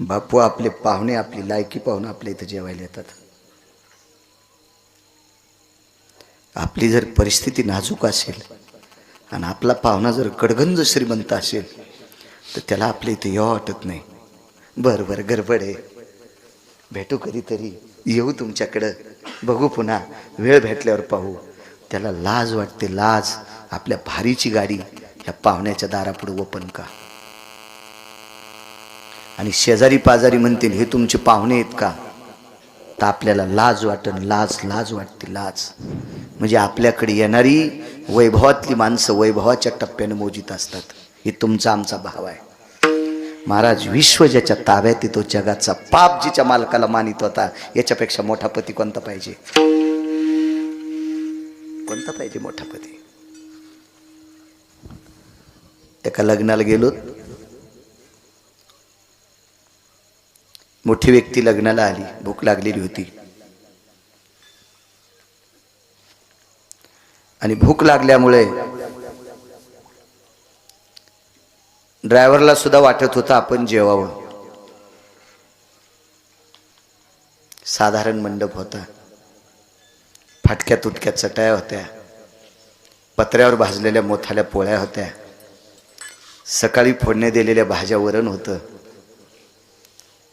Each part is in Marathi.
बापू आपले पाहुणे आपली लायकी पाहून आपल्या इथं जेवायला येतात. आपली जर परिस्थिती नाजूक असेल आणि आपला पाहुणा जर कडगंज श्रीमंत असेल तर त्याला आपल्या इथे यावं वाटत नाही. बरं बरं गडबड आहे, भेटू कधीतरी, येऊ तुमच्याकडं, बघू पुन्हा, वेळ भेटल्यावर पाहू. त्याला लाज वाटते, लाज. आपल्या भारीची गाडी ह्या पाहुण्याच्या दारापुढे ओपन का? आणि शेजारी पाजारी म्हणतील हे तुमचे पाहुणे आहेत का? तर आपल्याला लाज वाटन, लाज लाज वाटते, लाज. म्हणजे आपल्याकडे येणारी वैभवातली माणसं वैभवाच्या टप्प्याने मोजित असतात. हे तुमचा आमचा भाव आहे. महाराज, विश्व ज्याच्या ताब्यात येतो जगाचा पाप जिच्या मालकाला मानित होता, याच्यापेक्षा मोठा पती कोणता पाहिजे? कोणता पाहिजे मोठा पती? एका लग्नाला गेलो, मोठी व्यक्ती लग्नाला आली, भूक लागलेली होती आणि भूक लागल्यामुळे ड्रायव्हरला सुद्धा वाटत होतं आपण जेवावं. साधारण मंडप होता, फाटक्या तुटक्या चटया होत्या, पत्र्यावर भाजलेल्या मोठाल्या पोळ्या होत्या, सकाळी फोडणे दिलेल्या भाज्या, वरण होतं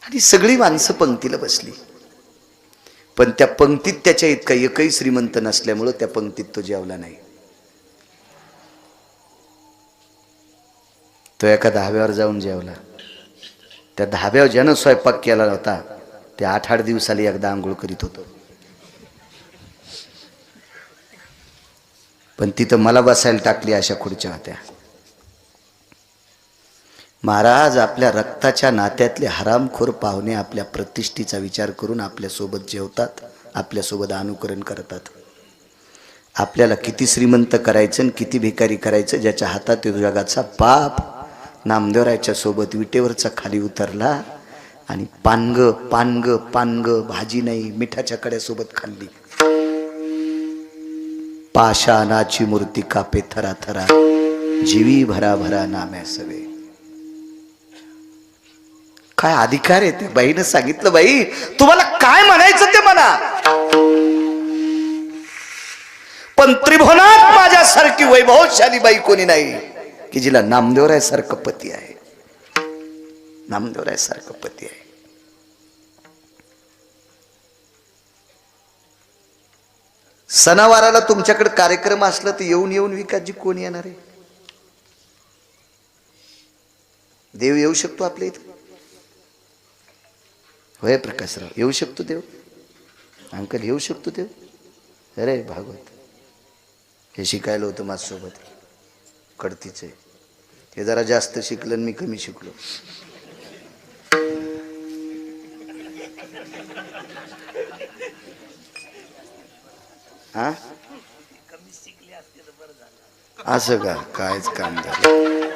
आणि सगळी माणसं पंक्तीला बसली. पण त्या पंक्तीत त्याच्या इतका एकही श्रीमंत नसल्यामुळं त्या पंक्तीत तो जेवला नाही. तो एका धाब्यावर जाऊन जेवला. त्या धाब्यावर ज्यानं स्वयंपाक केला होता ते 8-8 दिवसाला एकदा आंघोळ करीत होतो. पण तिथं मला बसायला टाकली अशा खुर्च्या होत्या. महाराज, आपल्या रक्ताच्या नात्यातले हरामखोर पाहुणे आपल्या प्रतिष्ठेचा विचार करून आपल्यासोबत जेवतात, आपल्यासोबत अनुकरण करतात. आपल्याला किती श्रीमंत करायचं आणि किती भिकारी करायचं ज्याच्या हातात जगाचा पाप. नामदेवरायच्या सोबत विटेवरचा खाली उतरला आणि पानग पानग पानग, भाजी नाही, मिठाच्या कड्यासोबत खाल्ली. पाषाणाची मूर्ती कापे थरा थरा, जीवी भरा भरा नाम्यासवे. काय अधिकार आहे ते? बाईनं सांगितलं, बाई तुम्हाला काय म्हणायचं ते म्हणा, पण त्रिभुवनात माझ्यासारखी वैभवशाली बाई कोणी नाही की जिला नामदेवरायासारखं पती आहे. नामदेवरायासारखं पती आहे. सणावाराला तुमच्याकडे कार्यक्रम असला तर येऊन येऊन विकासजी कोण येणार आहे? देव येऊ शकतो आपल्या इथं? होय प्रकाशराव, येऊ शकतो देव? अंकल, येऊ शकतो देव? अरे भागवत, हे शिकायला होतं माझ्यासोबत, कडतीचे. हे जरा जास्त शिकलं आणि मी कमी शिकलो. हा, असं का? कायच काम झालं.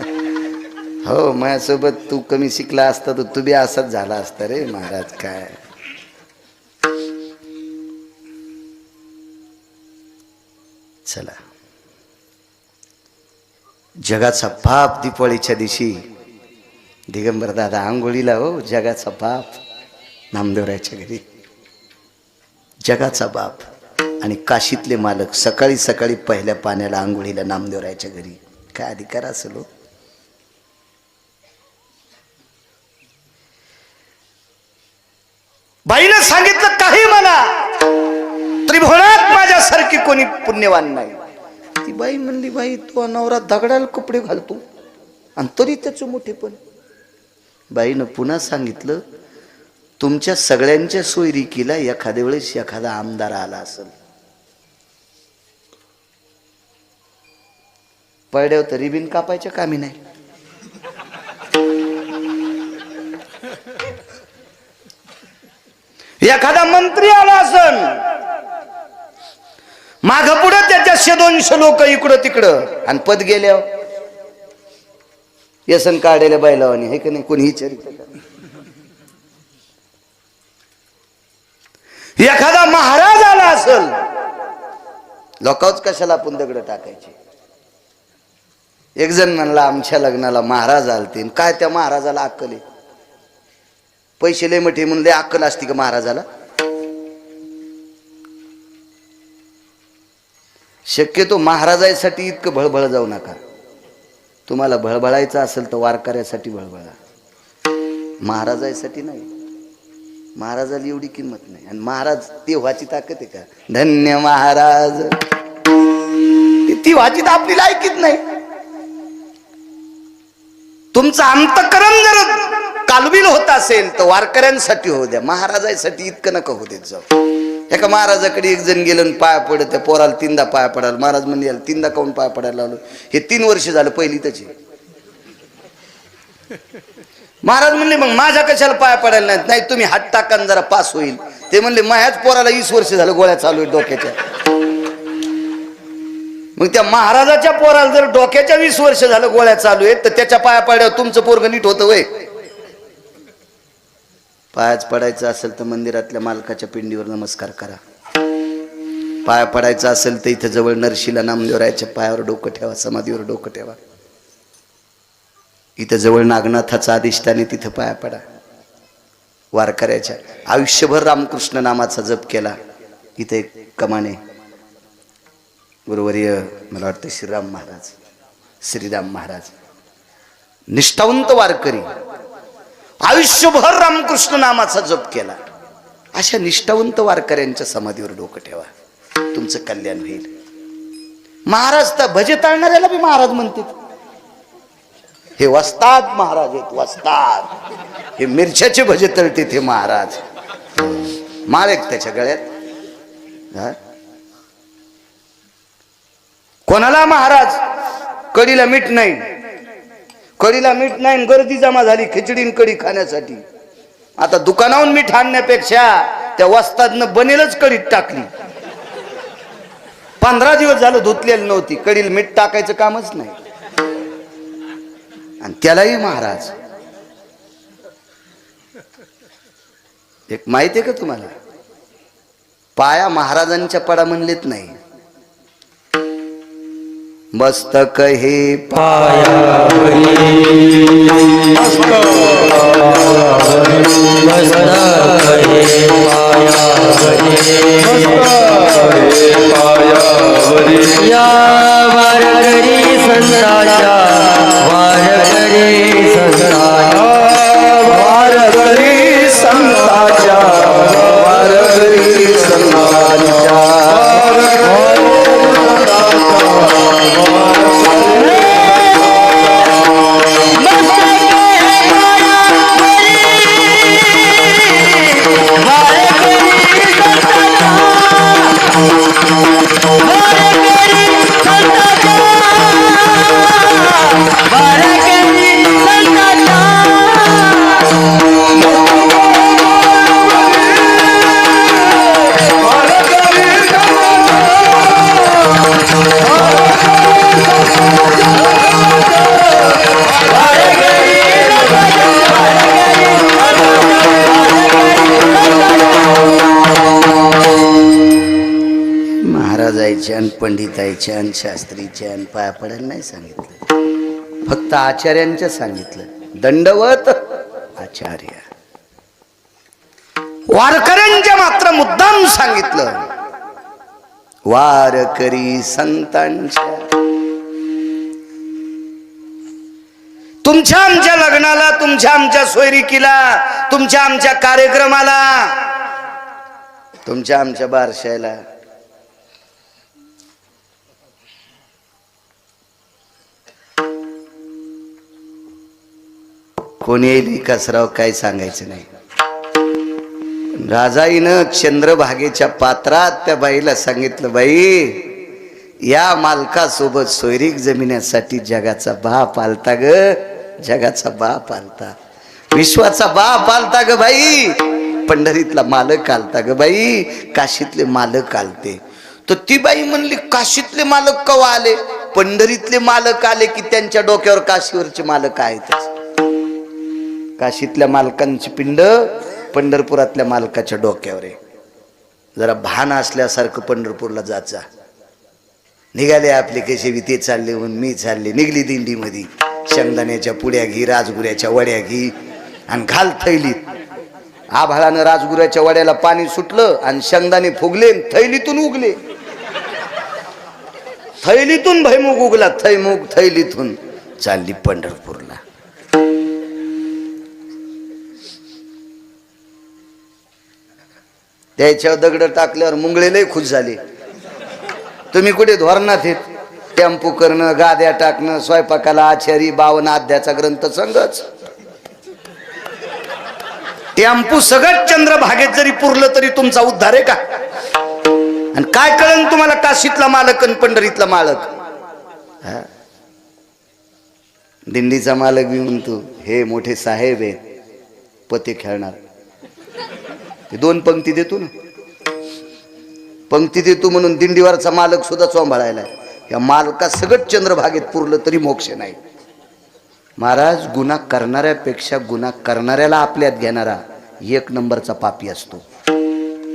हो, माझ्यासोबत तू कमी शिकला असता तर तू बी असाच झाला असता रे महाराज. काय चला, जगाचा बाप दिवाळीच्या दिवशी दिगंबर दादा आंघोळीला. हो, जगाचा बाप नामदेवरायच्या घरी, जगाचा बाप. आणि काशीतले मालक सकाळी सकाळी पहिल्या पाण्याला आंघोळीला नामदेवरायच्या घरी. काय अधिकार असेल हो? बाईनं सांगितलं काही म्हणा, त्रिभुवनात माझ्यासारखी कोणी पुण्यवान नाही. ती बाई म्हणली, बाई तो नवरा दगडाला कपडे घालतो आणि तरी त्याचं मोठेपण. बाईनं पुन्हा सांगितलं, तुमच्या सगळ्यांच्या सोयरिकीला एखाद्या वेळेस एखादा आमदार आला असेल, पडद्यावर तर रिबीन कापायच्या कामी नाही. एखादा मंत्री आला असन, माग पुढे त्याच्या 100-200 लोक इकडं तिकडं, आणि पद गेल्यावर व्यसन काढलेल्या बायलावानी हे का नाही कोणी विचारित? एखादा महाराज आला असल, लोकांच कशाला आपण दगड टाकायचे. एक जण म्हणला, आमच्या लग्नाला महाराज आलते. काय त्या महाराजाला अक्कल आहे? पैसे लय मोठे म्हणून लय अक्कल असती का महाराजाला? शक्यतो महाराजासाठी इतकं भळभळ जाऊ नका. तुम्हाला भळभळायचं असेल तर वारकऱ्यासाठी भळभळा, महाराजासाठी नाही. महाराजाला एवढी किंमत नाही. आणि महाराज ती व्हाची ताकद आहे का? धन्य महाराज, ती व्हाची तर आपली लायकीच नाही. तुमचं अंतःकरण जर कालबिल होत असेल तर वारकऱ्यांसाठी होऊ द्या, महाराजासाठी इतकं नका होऊ देत जाऊ. एका महाराजाकडे एक जण गेलं आणि पाया पडत, त्या पोराला 3दा पाया पडायला. महाराज म्हणजे याला 3दा काऊन पाया पडायला लावलं? हे 3 वर्ष झालं, पहिली त्याची. महाराज म्हणले मग माझ्या कशाला पाया पडायला नाहीत? नाही तुम्ही हात टाकान जरा पास होईल. ते म्हणले माझ्याच पोराला 20 वर्ष झालं गोळ्या चालू आहेत डोक्याच्या. मग त्या महाराजाच्या पोराला जर डोक्याच्या 20 वर्ष झालं गोळ्या चालू आहेत तर त्याच्या पाया पडल्यावर तुमचं पोरग नीट होतं वय? पायाच पडायचं असेल तर मंदिरातल्या मालकाच्या पिंडीवर नमस्कार करा. पाया पडायचं असेल तर इथं जवळ नरशीला नामदेवरायाच्या पायावर डोकं ठेवा, समाधीवर डोकं ठेवा. इथं जवळ नागनाथाचा अधिष्ठान आहे, तिथं पाया पडा. वारकऱ्याच्या आयुष्यभर रामकृष्ण नामाचा जप केला. इथं एक कमाने गुरुवर्य, मला वाटतं श्रीराम महाराज निष्ठावंत वारकरी, आयुष्यभर रामकृष्ण नामाचा जप केला. अशा निष्ठावंत वारकऱ्यांच्या समाधीवर डोकं ठेवा, तुमचं कल्याण होईल. महाराज तर भजे ताळणाऱ्याला बी महाराज म्हणतात. हे वस्ताद महाराज आहेत, वस्ताद. हे मिरच्याचे भजे तळते ते महाराज. माळ एक त्याच्या गळ्यात. कोणाला महाराज कडीला मीठ नाही, कडीला मीठ नाही, गर्दी जमा झाली खिचडी कढी खाण्यासाठी. आता दुकानाहून मीठ आणण्यापेक्षा त्या वस्तादनं बनेलच कडीत टाकली. 15 दिवस झालं धुतलेली नव्हती, कडीला मीठ टाकायचं कामच नाही. आणि त्यालाही महाराज. एक माहिती आहे का तुम्हाला? पाया महाराजांच्या पडा म्हणलेत नाही, मस्तक हे पायावरी, मस्तक हे पायावरी, या वारकरी संतांच्या, वारकरी संतांच्या, वारकरी संतांच्या, वारकरी संतांच्या. महाराजांच्या, पंडितांच्या, शास्त्रीच्या पाया पडायला नाही सांगितलं, फक्त आचार्यांच्या सांगितलं. दंडवत आचार्य. वारकऱ्यांच्या मात्र मुद्दाम सांगितलं, वारकरी संतांच्या. तुमच्या आमच्या लग्नाला, तुमच्या आमच्या सोयरिकीला, तुमच्या आमच्या कार्यक्रमाला, तुमच्या आमच्या बारशाला कोणी येईल कसराव काय सांगायचं नाही. राजाईनं चंद्रभागेच्या पात्रात त्या बाईला सांगितलं, बाई या मालकासोबत सोयरीक जमिन्यासाठी जगाचा बाप आलता ग, जगाचा बाप आलता, विश्वाचा बाप आलता ग बाई, पंढरीतला मालक आलता ग बाई, काशीतले मालक आलते. तर ती बाई म्हणली, काशीतले मालक कवा आले? पंढरीतले मालक आले की त्यांच्या डोक्यावर काशीवरचे मालक आहेतच. काशीतल्या मालकांची पिंड पंढरपुरातल्या मालकाच्या डोक्यावर आहे. जरा भान असल्यासारखं पंढरपूरला जात जा. निघाले आपले कसे ते चालले म्हणून मी चालले. निघली दिंडीमध्ये, शेंगदाण्याच्या पुड्या घी, राजगुऱ्याच्या वड्या घी आणि घाल थैलीत. आभाळानं राजगुराच्या वाड्याला पाणी सुटलं आणि शेंगदाणे फुगले, थैलीतून उगले. थैलीतून भैमुग उगला, थैमुग थैलीतून चालली पंढरपूरला. त्याच्यावर दगड टाकल्यावर मुंगळे लय खुश झाले. तुम्ही कुठे धोरणात येत? टेम्पो करणं, गाद्या टाकणं, स्वयंपाकाला आचारी, 52 अध्यायाचा ग्रंथ संगच. टेम्पो सगळं चंद्रभागेत जरी पुरलं तरी तुमचा उद्धार आहे का? आणि काय कळन तुम्हाला काशीतला मालक आणि पंढरीतला मालक? दिंडीचा मालक बी म्हणतो हे मोठे साहेब आहेत, पते खेळणार. ते 2 पंक्ती देतो ना, पंक्ती देतो म्हणून दिंडीवरचा मालक सुद्धा चोंभाळायला. या मालका सगळं चंद्रभागेत पुरलं तरी मोक्ष नाही. महाराज, गुन्हा करणाऱ्यापेक्षा गुन्हा करणाऱ्याला आपल्यात घेणारा 1 नंबरचा पापी असतो.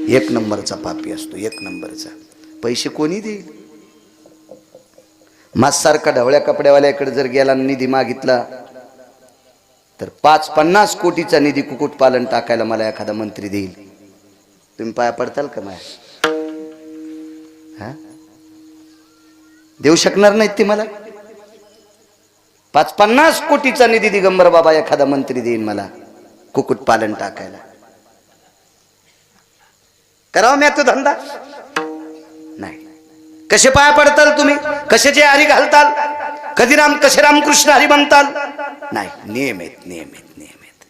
1 नंबरचा पापी असतो, 1 नंबरचा. पैसे कोणी देईल? माझ्यासारखा ढवळ्या कपड्यावाल्याकडे जर गेला निधी मागितला तर 50 कोटीचा निधी कुक्कुटपालन टाकायला मला एखादा मंत्री देईल. तुम्ही पाया पडताल का माझ्या? देऊ शकणार नाहीत ते मला. 50 कोटीचा निधी दिगंबर बाबा एखादा मंत्री देईन मला कुक्कुटपालन टाकायला. करावं मी तो धंदा? नाही. कसे पाया पडताल तुम्ही? कशाचे हरी घालताल? कधी कसे रामकृष्ण हरी म्हणताल? नाही. नियम आहेत, नियम आहेत, नियम आहेत.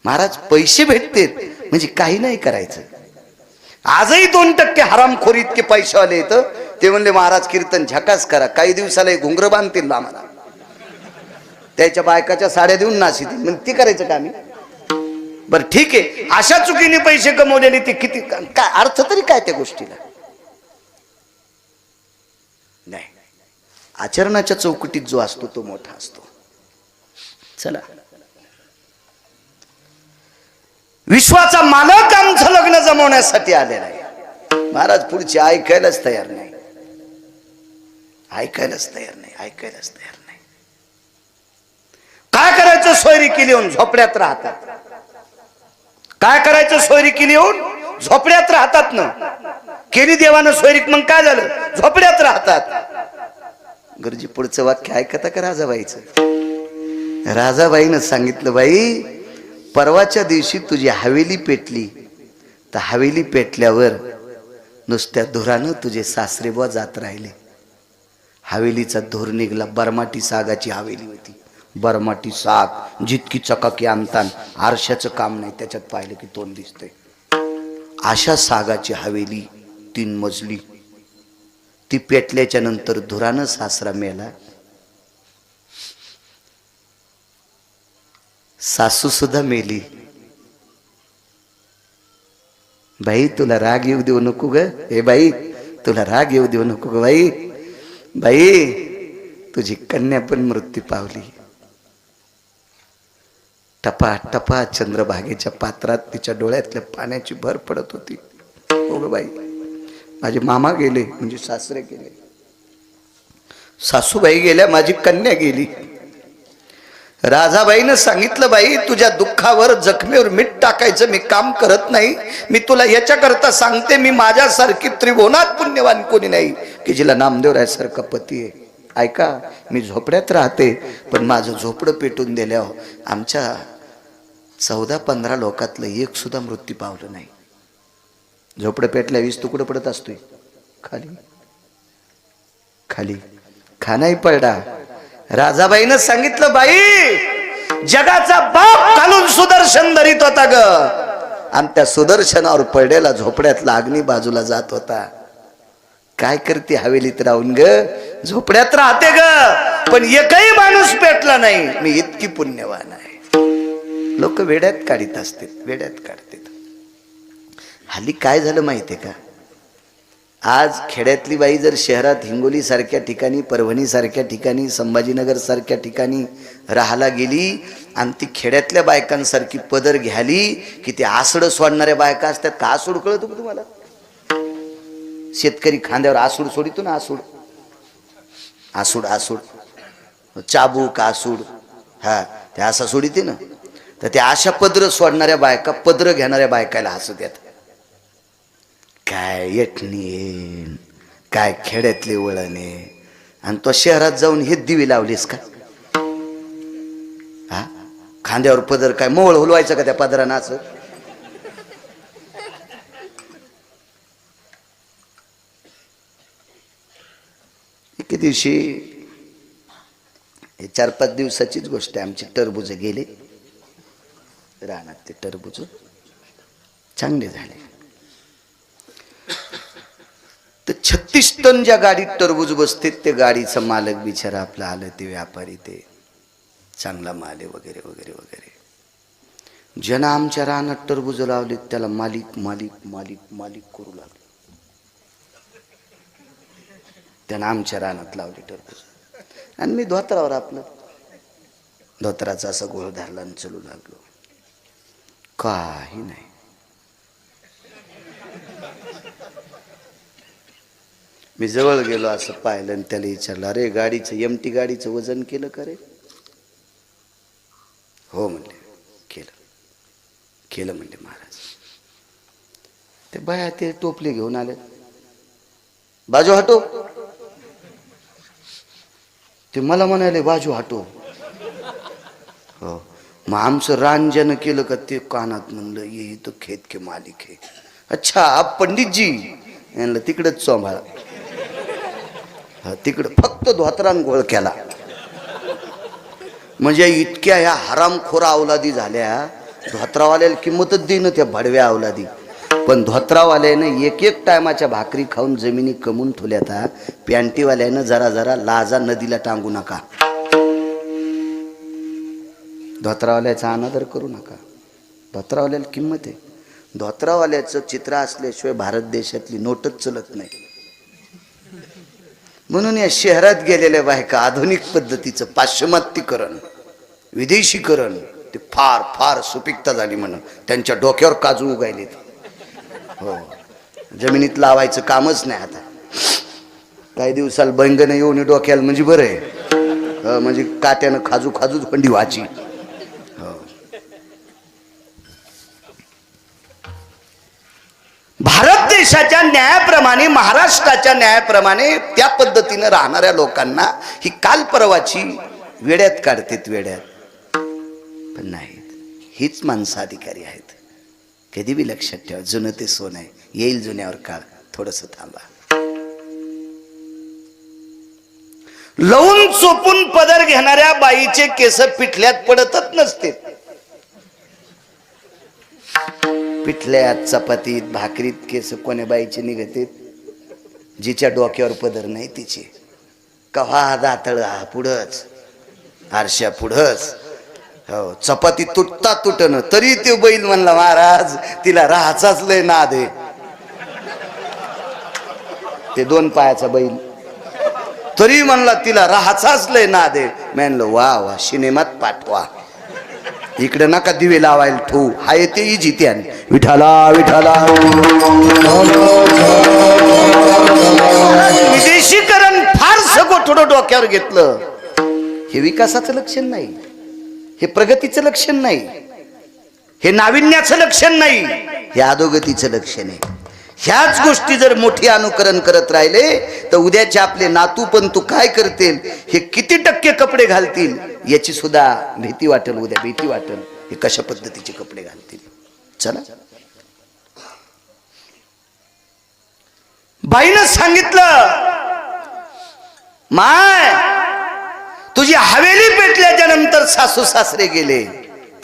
महाराज, पैसे भेटतेत म्हणजे काही नाही करायचं. आजही 2% हरामखोरी इतके पैसेवाले येतं. ते म्हणले महाराज कीर्तन झकास करा, काही दिवसाला एक घुंगर बांधतील आम्हाला, त्याच्या बायकाच्या साड्या देऊन नाशितील. मग ती करायचं का आम्ही? बरं ठीक आहे, अशा चुकीने पैसे कमवलेले ते किती, काय अर्थ तरी काय त्या गोष्टीला? नाही. आचरणाच्या चौकटीत जो असतो तो मोठा असतो. चला, विश्वाचा मालक आमचं लग्न जमवण्यासाठी आलेला आहे. महाराज पुढचे ऐकायलाच तयार नाही, ऐकायलाच तयार नाही, ऐकायलाच तयार नाही. काय करायचं? सोयरी केली येऊन झोपड्यात राहतात. काय करायचं? सोयरी केली येऊन झोपड्यात राहतात ना. केली देवानं सोयरी, मग काय झालं? झोपड्यात राहतात. गुरुजी पुढचं वाक्य ऐकता का राजाबाईचं? राजाबाईनं सांगितलं, बाई परवाच्या दिवशी तुझी हवेली पेटली, तर हवेली पेटल्यावर नुसत्या धुरानं तुझे सासरेबुवा जात राहिले. हवेलीचा धूर निघला. बरमाटी सागाची हवेली होती. बरमाटी साग, जितकी चकाकी आणतान आरशाचं काम नाही, त्याच्यात पाहिलं की तोंड दिसतंय. अशा सागाची हवेली 3 मजली. ती पेटल्याच्या नंतर धुरानं सासरा मेला. सासू सुद्धा मेली. बाई तुला राग येऊ देऊ नको ग, हे बाई तुला राग येऊ देऊ नको ग बाई. बाई तुझी कन्या पण मृत्यू पावली. टपा टपा चंद्रभागेच्या पात्रात तिच्या डोळ्यातल्या पाण्याची भर पडत होती. हो ग बाई, माझे मामा गेले म्हणजे सासरे गेले, सासूबाई गेल्या, माझी कन्या गेली. राजाबाईनं सांगितलं, बाई तुझ्या दुःखावर जखमेवर मीठ टाकायचं मी काम करत नाही. मी तुला याच्याकरता सांगते, मी माझ्यासारखी त्रिभुवनात पुण्यवान कोणी नाही की जिला नामदेवरायासारखा पती आहे. ऐका, मी झोपड्यात राहते, पण माझं झोपडं पेटून दिल्यावर आमच्या 14-15 लोकातलं एक सुद्धा मृत्यू पावलं नाही. झोपडं पेटल्या 20 तुकडं पडत असतोय खाली खाली, खानाही पडला. राजाबाईनं सांगितलं, बाई जगाचा बाप घालून सुदर्शन धरीत होता ग, आणि त्या सुदर्शनावर पडलेला झोपड्यातला अग्नी बाजूला जात होता. काय करते हवेलीत राहून ग? झोपड्यात राहते ग, पण एकही माणूस पेटला नाही. मी इतकी पुण्यवान आहे. लोक वेड्यात काढीत असतात, वेड्यात काढतात. हल्ली काय झालं माहितीये का? आज खेड्यातली बाई जर शहरात हिंगोली सारख्या ठिकाणी, परभणी सारख्या ठिकाणी, संभाजीनगर सारख्या ठिकाणी राहायला गेली आणि ती खेड्यातल्या बायकांसारखी पदर घ्याली की ते आसडं सोडणाऱ्या बायका असतात. का आसूड कळतो का तुम्हाला? शेतकरी खांद्यावर आसूड सोडितो ना, आसूड आसूड आसूड चाबूक आसूड, हा ते असा सोडिते ना. तर त्या अशा पदर सोडणाऱ्या बायका पदर घेणाऱ्या बायकाला हसू देत. काय येटणी, काय खेड्यातले वळणे, आणि तो शहरात जाऊन हे दिवे लावलीस का? हा, खांद्यावर पदर काय मोळ हुलवायचं का त्या पदरानं असं? एके दिवशी, हे 4-5 दिवसाचीच गोष्ट आहे, आमची टरबूज गेले रानात. ते टरबूज चांगले झाले. तर 36 टन ज्या गाडीत टरबूज बसते ते गाडीचा मालक बिचारा आपला आलं, ते व्यापारी, ते चांगला माल आहे वगैरे वगैरे वगैरे. ज्यानं आमच्या रानात टरबूज लावले त्याला मालिक मालिक मालिक मालिक करू लागले. त्यानं आमच्या रानात लावले टरबूज, आणि मी धोत्रावर आपलं धोत्राचा असा गोळ धरला आणि चलू लागलो. काही नाही. मी जवळ गेलो, असं पाहिलं आणि त्याला विचारलं, अरे गाडीचं एमटी गाडीचं वजन केलं का रे? हो म्हणले, केलं. केलं म्हणले महाराज. ते बाया ते टोपले घेऊन आले, बाजू हटो. ते मला म्हणाले बाजू हटो. हो, मग आमचं रांजन केलं का ते कानात म्हणलं, ये तो खेत के मालिक है. अच्छा, आप पंडित जी, यांना तिकडच चोंभाळा. तिकडं फक्त धोत्रान गोळ केला. म्हणजे इतक्या ह्या हरामखोरा अवलादी झाल्या, धोत्रावाल्याला किंमतच देईन त्या भडव्या अवलादी. पण धोत्रावाल्यानं एक एक टायमाच्या भाकरी खाऊन जमिनी कमवून ठेवल्या. पॅन्टीवाल्यानं जरा जरा लाजा नदीला टांगू नका. धोत्रावाल्याचा अनादर करू नका. धोत्रावाल्याला किंमत आहे. धोत्रावाल्याचं चित्र असल्याशिवाय भारत देशातली नोटच चलत नाही. म्हणून या शहरात गेलेल्या बायका आधुनिक पद्धतीचं पाश्चिमात्यीकरण, विदेशीकरण, ते फार फार सुपिकता झाली म्हणून त्यांच्या डोक्यावर काजू उगायलेत. हो, जमिनीत लावायचं कामच नाही आता. काही दिवसाला बैंगन येऊन डोक्याला म्हणजे बरं आहे, म्हणजे काट्यानं खाजू खाजूच पंडी व्हायची. भारत देशाच्या न्यायाप्रमाणे, महाराष्ट्राच्या न्यायाप्रमाणे त्या पद्धतीनं राहणाऱ्या लोकांना ही काल परवाची वेड्यात काढतात, वेड्यात. पण नाहीत, हीच माणसं अधिकारी आहेत. कधी बी लक्षात ठेवा, जुनं ते सोनं आहे, येईल जुन्यावर काळ. थोडस थांबा. लवून चोपून पदर घेणाऱ्या बाईचे केस पिठल्यात पडतच नसते. पिठल्यात, चपातीत, भाकरीत केस कोण्या बाईचे निघतात? जिच्या डोक्यावर पदर नाही तिचे. कव्हा दातळ पुढंच, आरशा पुढंच. हो, चपाती तुटता तुटन तरी ते बैल म्हणला, महाराज तिला राहाचाच लय नाद आहे. ते 2 पायाचा बैल तरी म्हणला तिला राहाचाच लय नाद आहे. म्हणलं वा वा, सिनेमात पाठवा. इकडे नका दिवे लावायला ठेवू, हाय ते इजित्यान. विठाला विठाला. विदेशीकरण फार सगळं थोडं डोक्यावर घेतलं. हे विकासाचं लक्षण नाही, हे प्रगतीचं लक्षण नाही, हे नाविन्याचं लक्षण नाही, हे अधोगतीचं लक्षण आहे. ह्याच गोष्टी जर मोठी अनुकरण करत राहिले तर उद्याचे आपले नातू पण तू काय करतील, हे किती टक्के कपडे घालतील याची सुद्धा भीती वाटेल. उद्या भीती वाटेल, हे कशा पद्धतीचे कपडे घालतील. चला, बाईनं सांगितलं, माय तुझी हवेली पेटल्याच्या नंतर सासू सासरे गेले,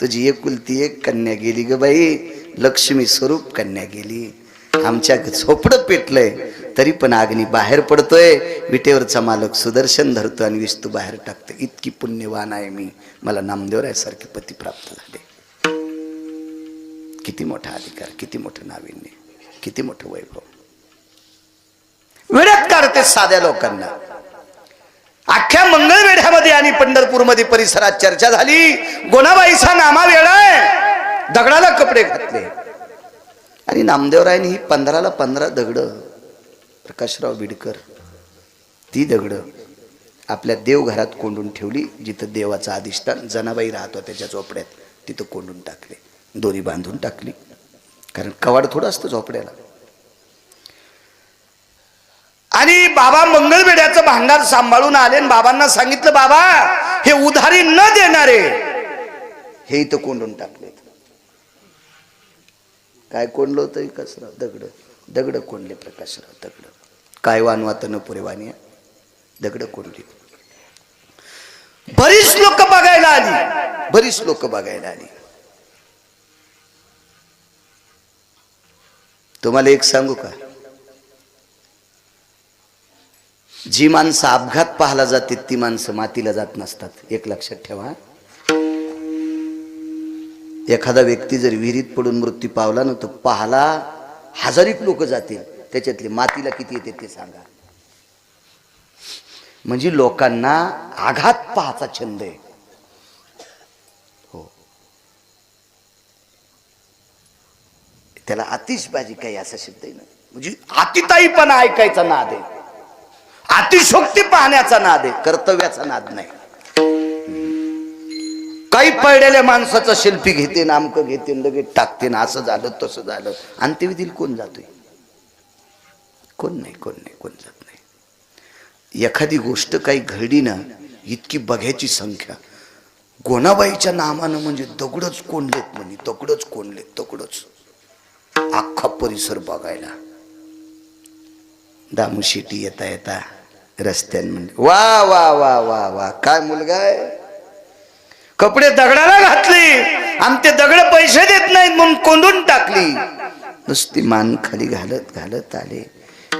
तुझी एकुलती एक कन्या गेली ग बाई, लक्ष्मी स्वरूप कन्या गेली. आमच्या झोपडं पेटलंय तरी पण अग्नी बाहेर पडतोय. विटेवरचा मालक सुदर्शन धरतो आणि विस्तू बाहेर टाकतो. इतकी पुण्यवान आहे मी, मला नामदेवरायासारखे पती प्राप्त झाले. किती मोठा अधिकार, किती मोठं नाविन्य, किती मोठं वैभव. वेड्यात काढते साध्या लोकांना. अख्ख्या मंगळवेढ्यामध्ये आणि पंढरपूरमध्ये परिसरात चर्चा झाली, गोनाबाईचा नामा वेळाय, दगडाला कपडे घातले. आणि नामदेवरायांनी ही 15ला 15 दगड, प्रकाशराव बिडकर, ती दगड आपल्या देवघरात कोंडून ठेवली, जिथं देवाचं अधिष्ठान जनाबाई राहतो त्याच्या झोपड्यात. तिथं कोंडून टाकले, दोरी बांधून टाकली, कारण कवाड थोडं असतं झोपड्याला. आणि बाबा मंगळवेढ्याचं भांडार सांभाळून आले आणि बाबांना सांगितलं, बाबा हे उधारी न देणारे हे इथं कोंडून टाकले. काय कोंडलं होतं? कसं दगड, दगड कोंडले प्रकाशराव, दगड. काय वानवात न पुरे वाणी, दगड कोंडली. बरीच लोक बघायला आली, बरीच लोक बघायला आली. तुम्हाला एक सांगू का, जी माणसं अपघात पाहायला जाते ती माणसं मातीला जात नसतात. एक लक्षात ठेवा. एखादा व्यक्ती जर विहिरीत पडून मृत्यू पावला ना, तर पाहायला हजारिक लोक जातील, त्याच्यातले मातीला किती येते ते सांगा. म्हणजे लोकांना आघात पाहायचा छंद आहे. हो, त्याला आतिषबाजी काही असा शब्द आहे ना, म्हणजे अतिताईपणा ऐकायचा नाद आहे, अतिशोक्ती पाहण्याचा नाद आहे, कर्तव्याचा नाद नाही. काही पडलेल्या माणसाचा शिल्पी घेते, नामकं घेते, लगेच टाकते ना, असं झालं तसं झालं. अंत्यविधीला कोण जातोय? कोण नाही, कोण नाही, कोण जात नाही. एखादी गोष्ट काही घडली ना, इतकी बघ्याची संख्या. गोनाबाईच्या नामानं म्हणजे दगडच कोंडलेत, म्हणे दगडच कोंडलेत, दगडच. अख्खा परिसर बघायला. दामू शेट्टी येता येता रस्त्यान म्हणजे, वा वा वा वा वा, काय मुलगा आहे. कपडे दगडाला घातले आणि ते दगड पैसे देत नाहीत म्हणून कोंडून टाकली. नुसती मान खाली घालत घालत आले.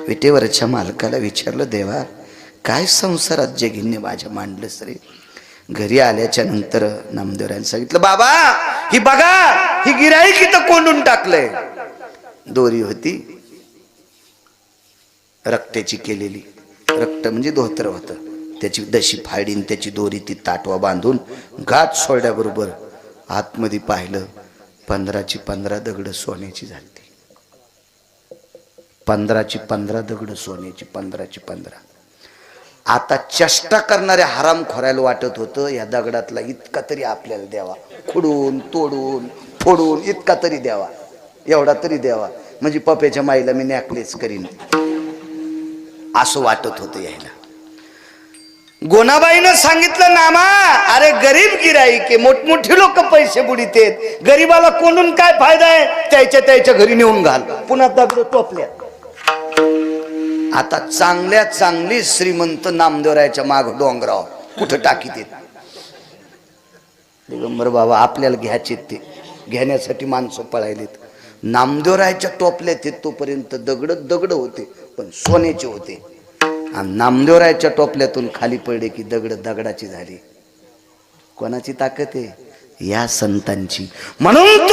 विटेवरच्या मालकाला विचारलं, देवा काय संसारात जगिन्य माझ्या मांडलंस रे. घरी आल्याच्या नंतर नामदेवरांनी सांगितलं, बाबा ही बघा, ही गिऱ्हाईक इथं कोंडून टाकलंय. दोरी होती रक्ताची केलेली, रक्त म्हणजे धोतर होतं, त्याची दशी फाडीन त्याची दोरी ती ताटवा बांधून घाट सोडल्याबरोबर आतमध्ये पाहिलं, 15ची 15 दगड सोन्याची झाली. 15ची 15 दगड सोन्याची, 15ची 15. आता चेष्टा करणाऱ्या हरामखोरायला वाटत होतं, या दगडातला इतका तरी आपल्याला द्यावा, खुडून तोडून फोडून इतका तरी द्यावा, एवढा तरी द्यावा, म्हणजे पप्याच्या माईला मी नॅकलेस करीन, असं वाटत होतं यायला. गोनाबाईनं सांगितलं, नामा अरे गरीब गिराईक, मोठमोठी लोक पैसे बुडीतेत, गरीबाला कोंडून काय फायदा आहे, त्याच्या घरी नेऊन घाल. पुन्हा दगड टोपल्या. आता चांगल्या चांगली श्रीमंत नामदेवरायाच्या माग डोंगराव कुठं टाकीत येत. दिगंबर बाबा आपल्याला घ्यायचे, ते घेण्यासाठी माणसं पळायलेत. नामदेवरायाच्या टोपल्यात येत तोपर्यंत दगड दगड होते, पण सोन्याचे होते. आणि नामदेवरायाच्या टोपल्यातून खाली पडले की दगड दगडाची झाली. कोणाची ताकद आहे? या संतांची. म्हणून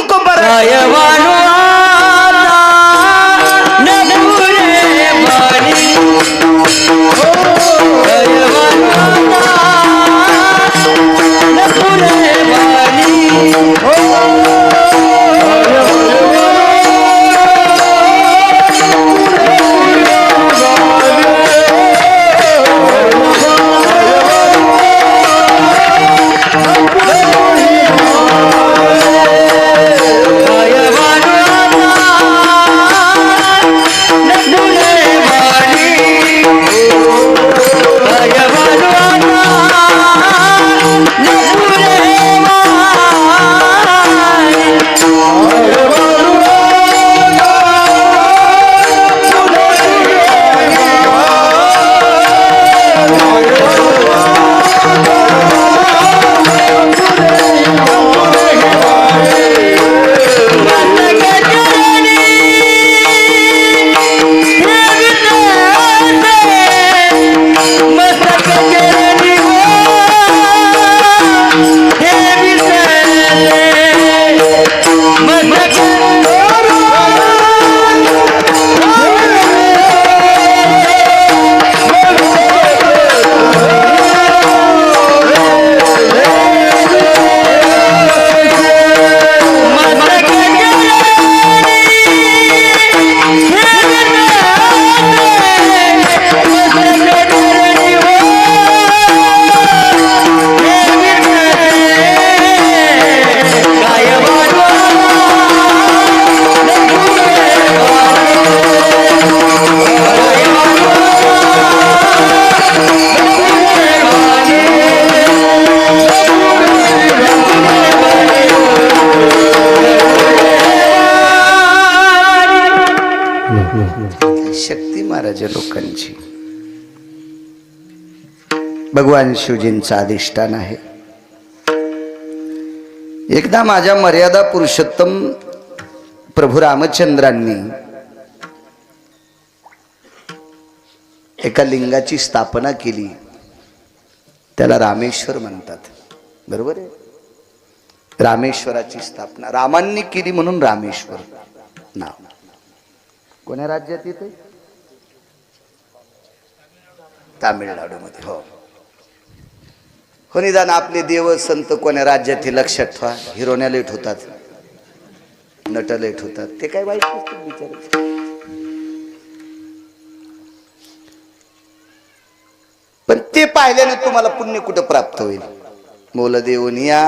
शक्ती महाराज लोकांची. भगवान शिवजींचं अधिष्ठान आहे. एकदा माझ्या मर्यादा पुरुषोत्तम प्रभू रामचंद्रांनी एका लिंगाची स्थापना केली. त्याला रामेश्वर म्हणतात. बरोबर आहे. रामेश्वराची स्थापना रामांनी केली म्हणून रामेश्वर नाव. कोण्या राज्यात येते? तामिळनाडूमध्ये. हो हो. निदान आपले देव संत कोण्या राज्यात हे लक्षात ठेवा. हिरोण्या लेट होतात, नट लेट होतात, ते काय वाईट नसतं बिचारे. पण ते पाहिल्याने तुम्हाला पुण्य कुठं प्राप्त होईल? मोल देवनिया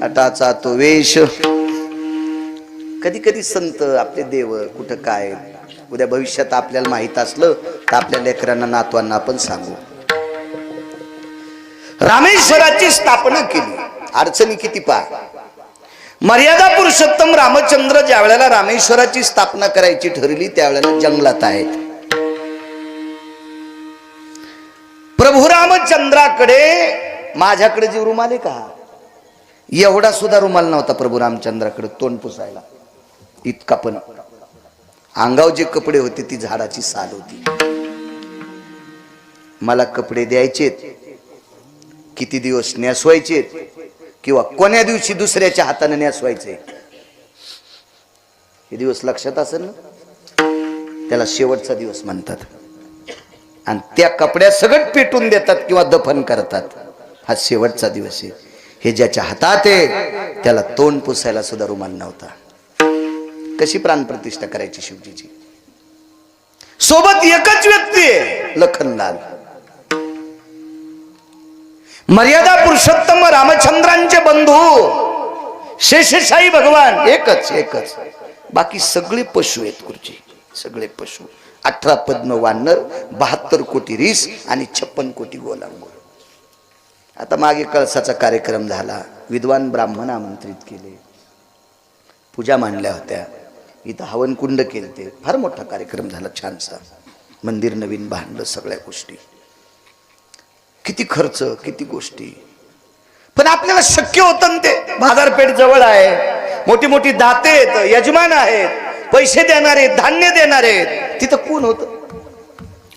नटाचा तो वेश. कधी कधी संत आपले देव कुठं काय उद्या भविष्यात आपल्याला माहित असलं तर आपल्या लेकरांना नातवांना आपण सांगू. रामेश्वराची स्थापना केली. अडचणी किती पहा. मर्यादा पुरुषोत्तम रामचंद्र ज्या वेळेला रामेश्वराची स्थापना करायची ठरली त्यावेळेला जंगलात आहेत. प्रभू रामचंद्राकडे माझ्याकडे जे रुमाल आहे का एवढा सुद्धा रुमाल नव्हता प्रभू रामचंद्राकडे तोंड पुसायला. इतका पण अंगावर जे कपडे होते ती झाडाची साल होती. मला कपडे द्यायचेत, किती दिवस नेसवायचे किंवा कोण्या दिवशी दुसऱ्याच्या हाताने नेसवायचे हे दिवस लक्षात असेल ना. त्याला शेवटचा दिवस म्हणतात. आणि त्या कपड्या सगळं पेटून देतात किंवा दफन करतात. हा शेवटचा दिवस आहे. हे ज्याच्या हातात आहे त्याला तोंड पुसायला सुद्धा रुमाल नव्हता. कशी प्राणप्रतिष्ठा करायची शिवजीची? सोबत एकच व्यक्ती आहे, लखनलाल. मर्यादा पुरुषोत्तम रामचंद्रांचे बंधू शेषशाही भगवान एकच एकच. बाकी सगळे पशु आहेत गुरुजी, सगळे पशु. 18 पद्म वानर, 72 कोटी रीस आणि 56 कोटी गोलांगोल. आता मागे कळसाचा कार्यक्रम झाला. विद्वान ब्राह्मण आमंत्रित केले, पूजा मांडल्या होत्या, इथं हवन कुंड केले. ते फार मोठा कार्यक्रम झाला, छानसा. मंदिर नवीन बांधलं, सगळ्या गोष्टी. किती खर्च, किती गोष्टी. पण आपल्याला शक्य होतं ते. बाजारपेठ जवळ आहे, मोठी मोठी दाते आहेत, यजमान आहेत, पैसे देणारे, धान्य देणारे. तिथं कोण होत?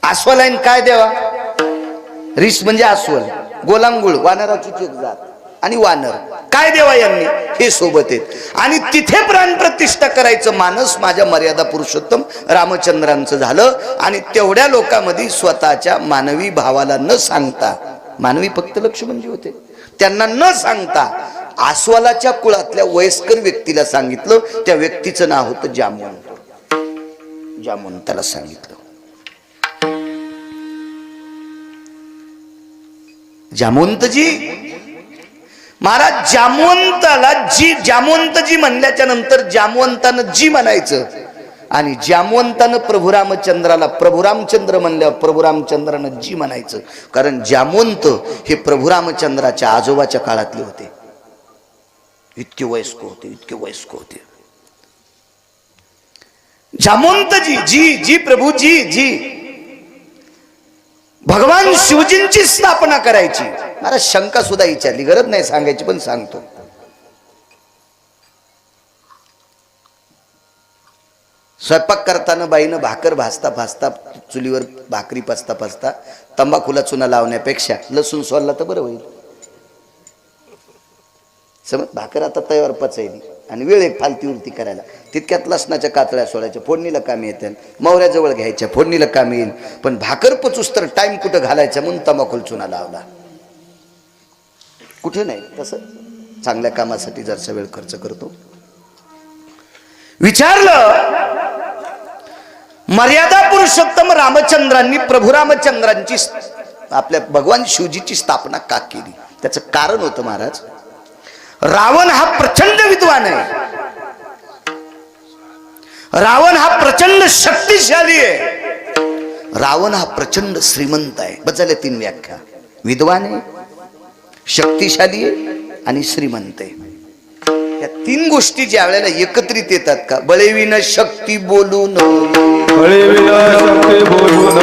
अस्वलाईन काय देवा? रिस म्हणजे अस्वल, गोलांगुळ वानराची एक जात आणि वानर काय देवा यांनी हे सोबत आहेत. आणि तिथे प्राण प्रतिष्ठा करायचं मानस माझ्या मर्यादा पुरुषोत्तम रामचंद्रांचं झालं. आणि तेवढ्या लोकांमध्ये स्वतःच्या मानवी भावाला न सांगता, मानवी फक्त लक्ष्मणजी होते, त्यांना न सांगता अस्वलाच्या कुळातल्या वयस्कर व्यक्तीला सांगितलं. त्या व्यक्तीचं नाव होतं जामवंत. जामवंताला सांगितलं. जामवंतजी महाराज, जामवंताला जी, जामवंतजी म्हणल्याच्या नंतर जामवंतानं जी म्हणायचं. आणि जामवंतानं प्रभू रामचंद्राला प्रभू रामचंद्र म्हणल्यावर प्रभू रामचंद्रानं जी म्हणायचं. कारण जामवंत हे प्रभू रामचंद्राच्या आजोबाच्या काळातले होते. इतके वयस्क होते, इतके वयस्क होते. जामवंतजी जी जी प्रभू जी जी भगवान शिवजींची स्थापना करायची. मला शंका सुद्धा विचारली, गरज नाही सांगायची पण सांगतो. स्वयंपाक करताना बाईनं भाकर भाजता भाजता, चुलीवर भाकरी पचता पचता तंबाखूला चुना लावण्यापेक्षा लसूण सोलला तर बरं होईल. समज भाकर आता तयार पचायली आणि वेळ एक फालती उलटी करायला, तितक्यात लसणाच्या कातळ्या सोडायच्या, फोडणीला कामी येतील. मोहऱ्याजवळ घ्यायच्या, फोडणीला कामी येईल. पण भाकर पचूस तर टाइम कुठं घालायचा म्हणून तंबाखूला चुना लावला. कुठे नाही तसं. चांगल्या कामासाठी जरसा वेळ खर्च करतो. विचारलं, मर्यादा पुरुषोत्तम रामचंद्रांनी प्रभू रामचंद्रांची आपल्या भगवान शिवजीची स्थापना का केली? त्याचं कारण होतं महाराज, रावण हा प्रचंड विद्वान आहे. रावण हा प्रचंड शक्तिशाली आहे. रावण हा प्रचंड श्रीमंत आहे. बदलल्या 3 व्याख्या. विद्वान आहे, शक्तिशाली आहे आणि श्रीमंत आहे. या तीन गोष्टी ज्या वेळेला एकत्रित येतात का, बळेविना शक्ती बोलून, बळेविना शक्ती बोलून,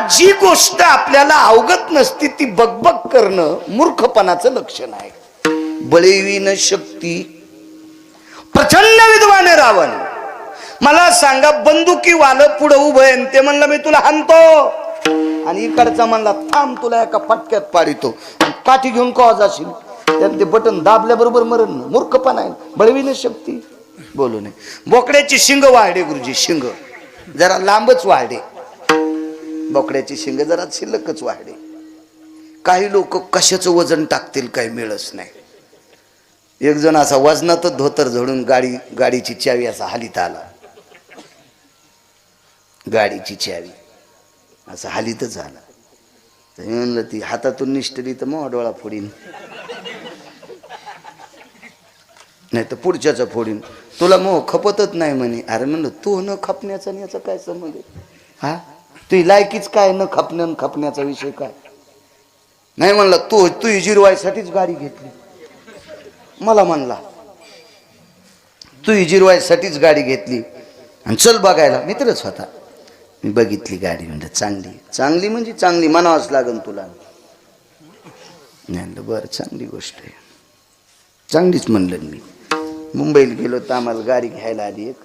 जी गोष्ट आपल्याला अवगत नसती ती बकबक करणं मूर्खपणाचं लक्षण आहे. बळेविन शक्ती, प्रचंड विद्वान रावण. मला सांगा, बंदुकी वालं पुढं उभं आहे, ते म्हणलं मी तुला हाणतो, आणि इकडचा म्हणला थांब तुला एका फटक्यात पाडितो, काठी घेऊन कवा जाशील, त्यात ते बटन दाबल्याबरोबर मरण. मूर्खपणा आहे. बळेविन शक्ती बोलू नये. बोकड्याची शिंग वाढे गुरुजी, शिंग जरा लांबच वाढे, बोकड्याची शिंग जरा शिल्लकच वाढे. काही लोक कशाचं वजन टाकतील काही मिळच नाही. एक जण असा वजनातच धोतर झोडून गाडीची चावी असा हालीत आला, गाडीची चावी असं हालीतच आला. तर म्हणलं ती हातातून निष्ठली तर मग डोळा फोडीन, नाही तर पुढच्याचा फोडीन. तुला मोह खपतच नाही म्हणे. अरे म्हणलं तू न खपण्याचा आणि याचा काय संबंध आहे? हा, तुझी लायकीच काय न खपण्याचा विषय काय? नाही म्हणला तू जिरवायसाठीच गाडी घेतली. मला म्हणला तू जिरवायसाठीच गाडी घेतली आणि चल बघायला. मित्रच होता. मी बघितली गाडी, म्हणलं चांगली. चांगली म्हणजे चांगली म्हणावंच लागन तुला. नाही बरं, चांगली गोष्ट आहे, चांगलीच म्हणलं. मी मुंबईला गेलो तर आम्हाला गाडी घ्यायला आली एक.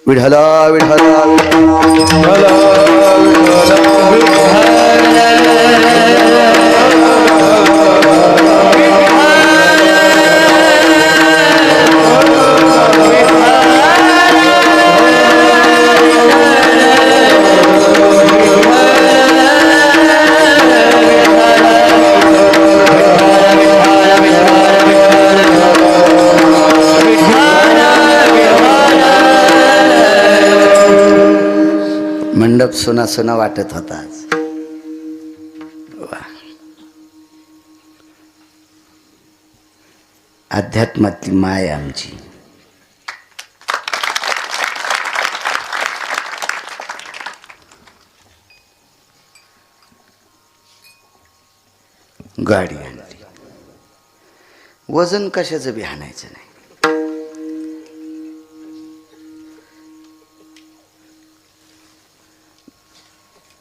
विठला विठला मंडप सोना सोना वाटत होता आज. अध्यात्मातली माय आमची. गाडी आणली, वजन कशाचं बी आणायचं नाही.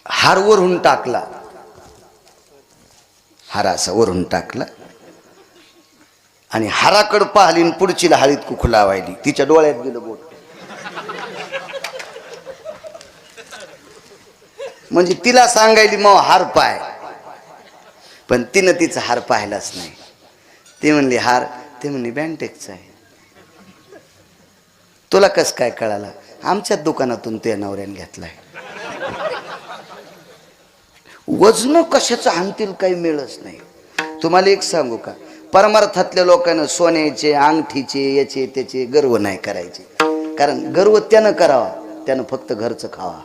हार वरून टाकला, हार असा वरून टाकला आणि हाराकडं पाहिली आणि पुढचीला हळीत कुकू लावायली. तिच्या डोळ्यात गेलं बोट. म्हणजे तिला सांगायली मग हार पाय, पण तिनं तिचा हार पाहिलाच नाही. ती म्हणली हार, ते म्हणली बँटेकचा आहे. तुला कस काय कळाला? आमच्याच दुकानातून ते नवऱ्याने घेतलाय. वजन कशाचं आणतील काही मिळच नाही. तुम्हाला एक सांगू का, परमार्थातल्या लोकांना सोन्याचे अंगठीचे याचे त्याचे गर्व नाही करायचे. कारण गर्व त्यानं करावा, त्यानं फक्त घरचं खावा.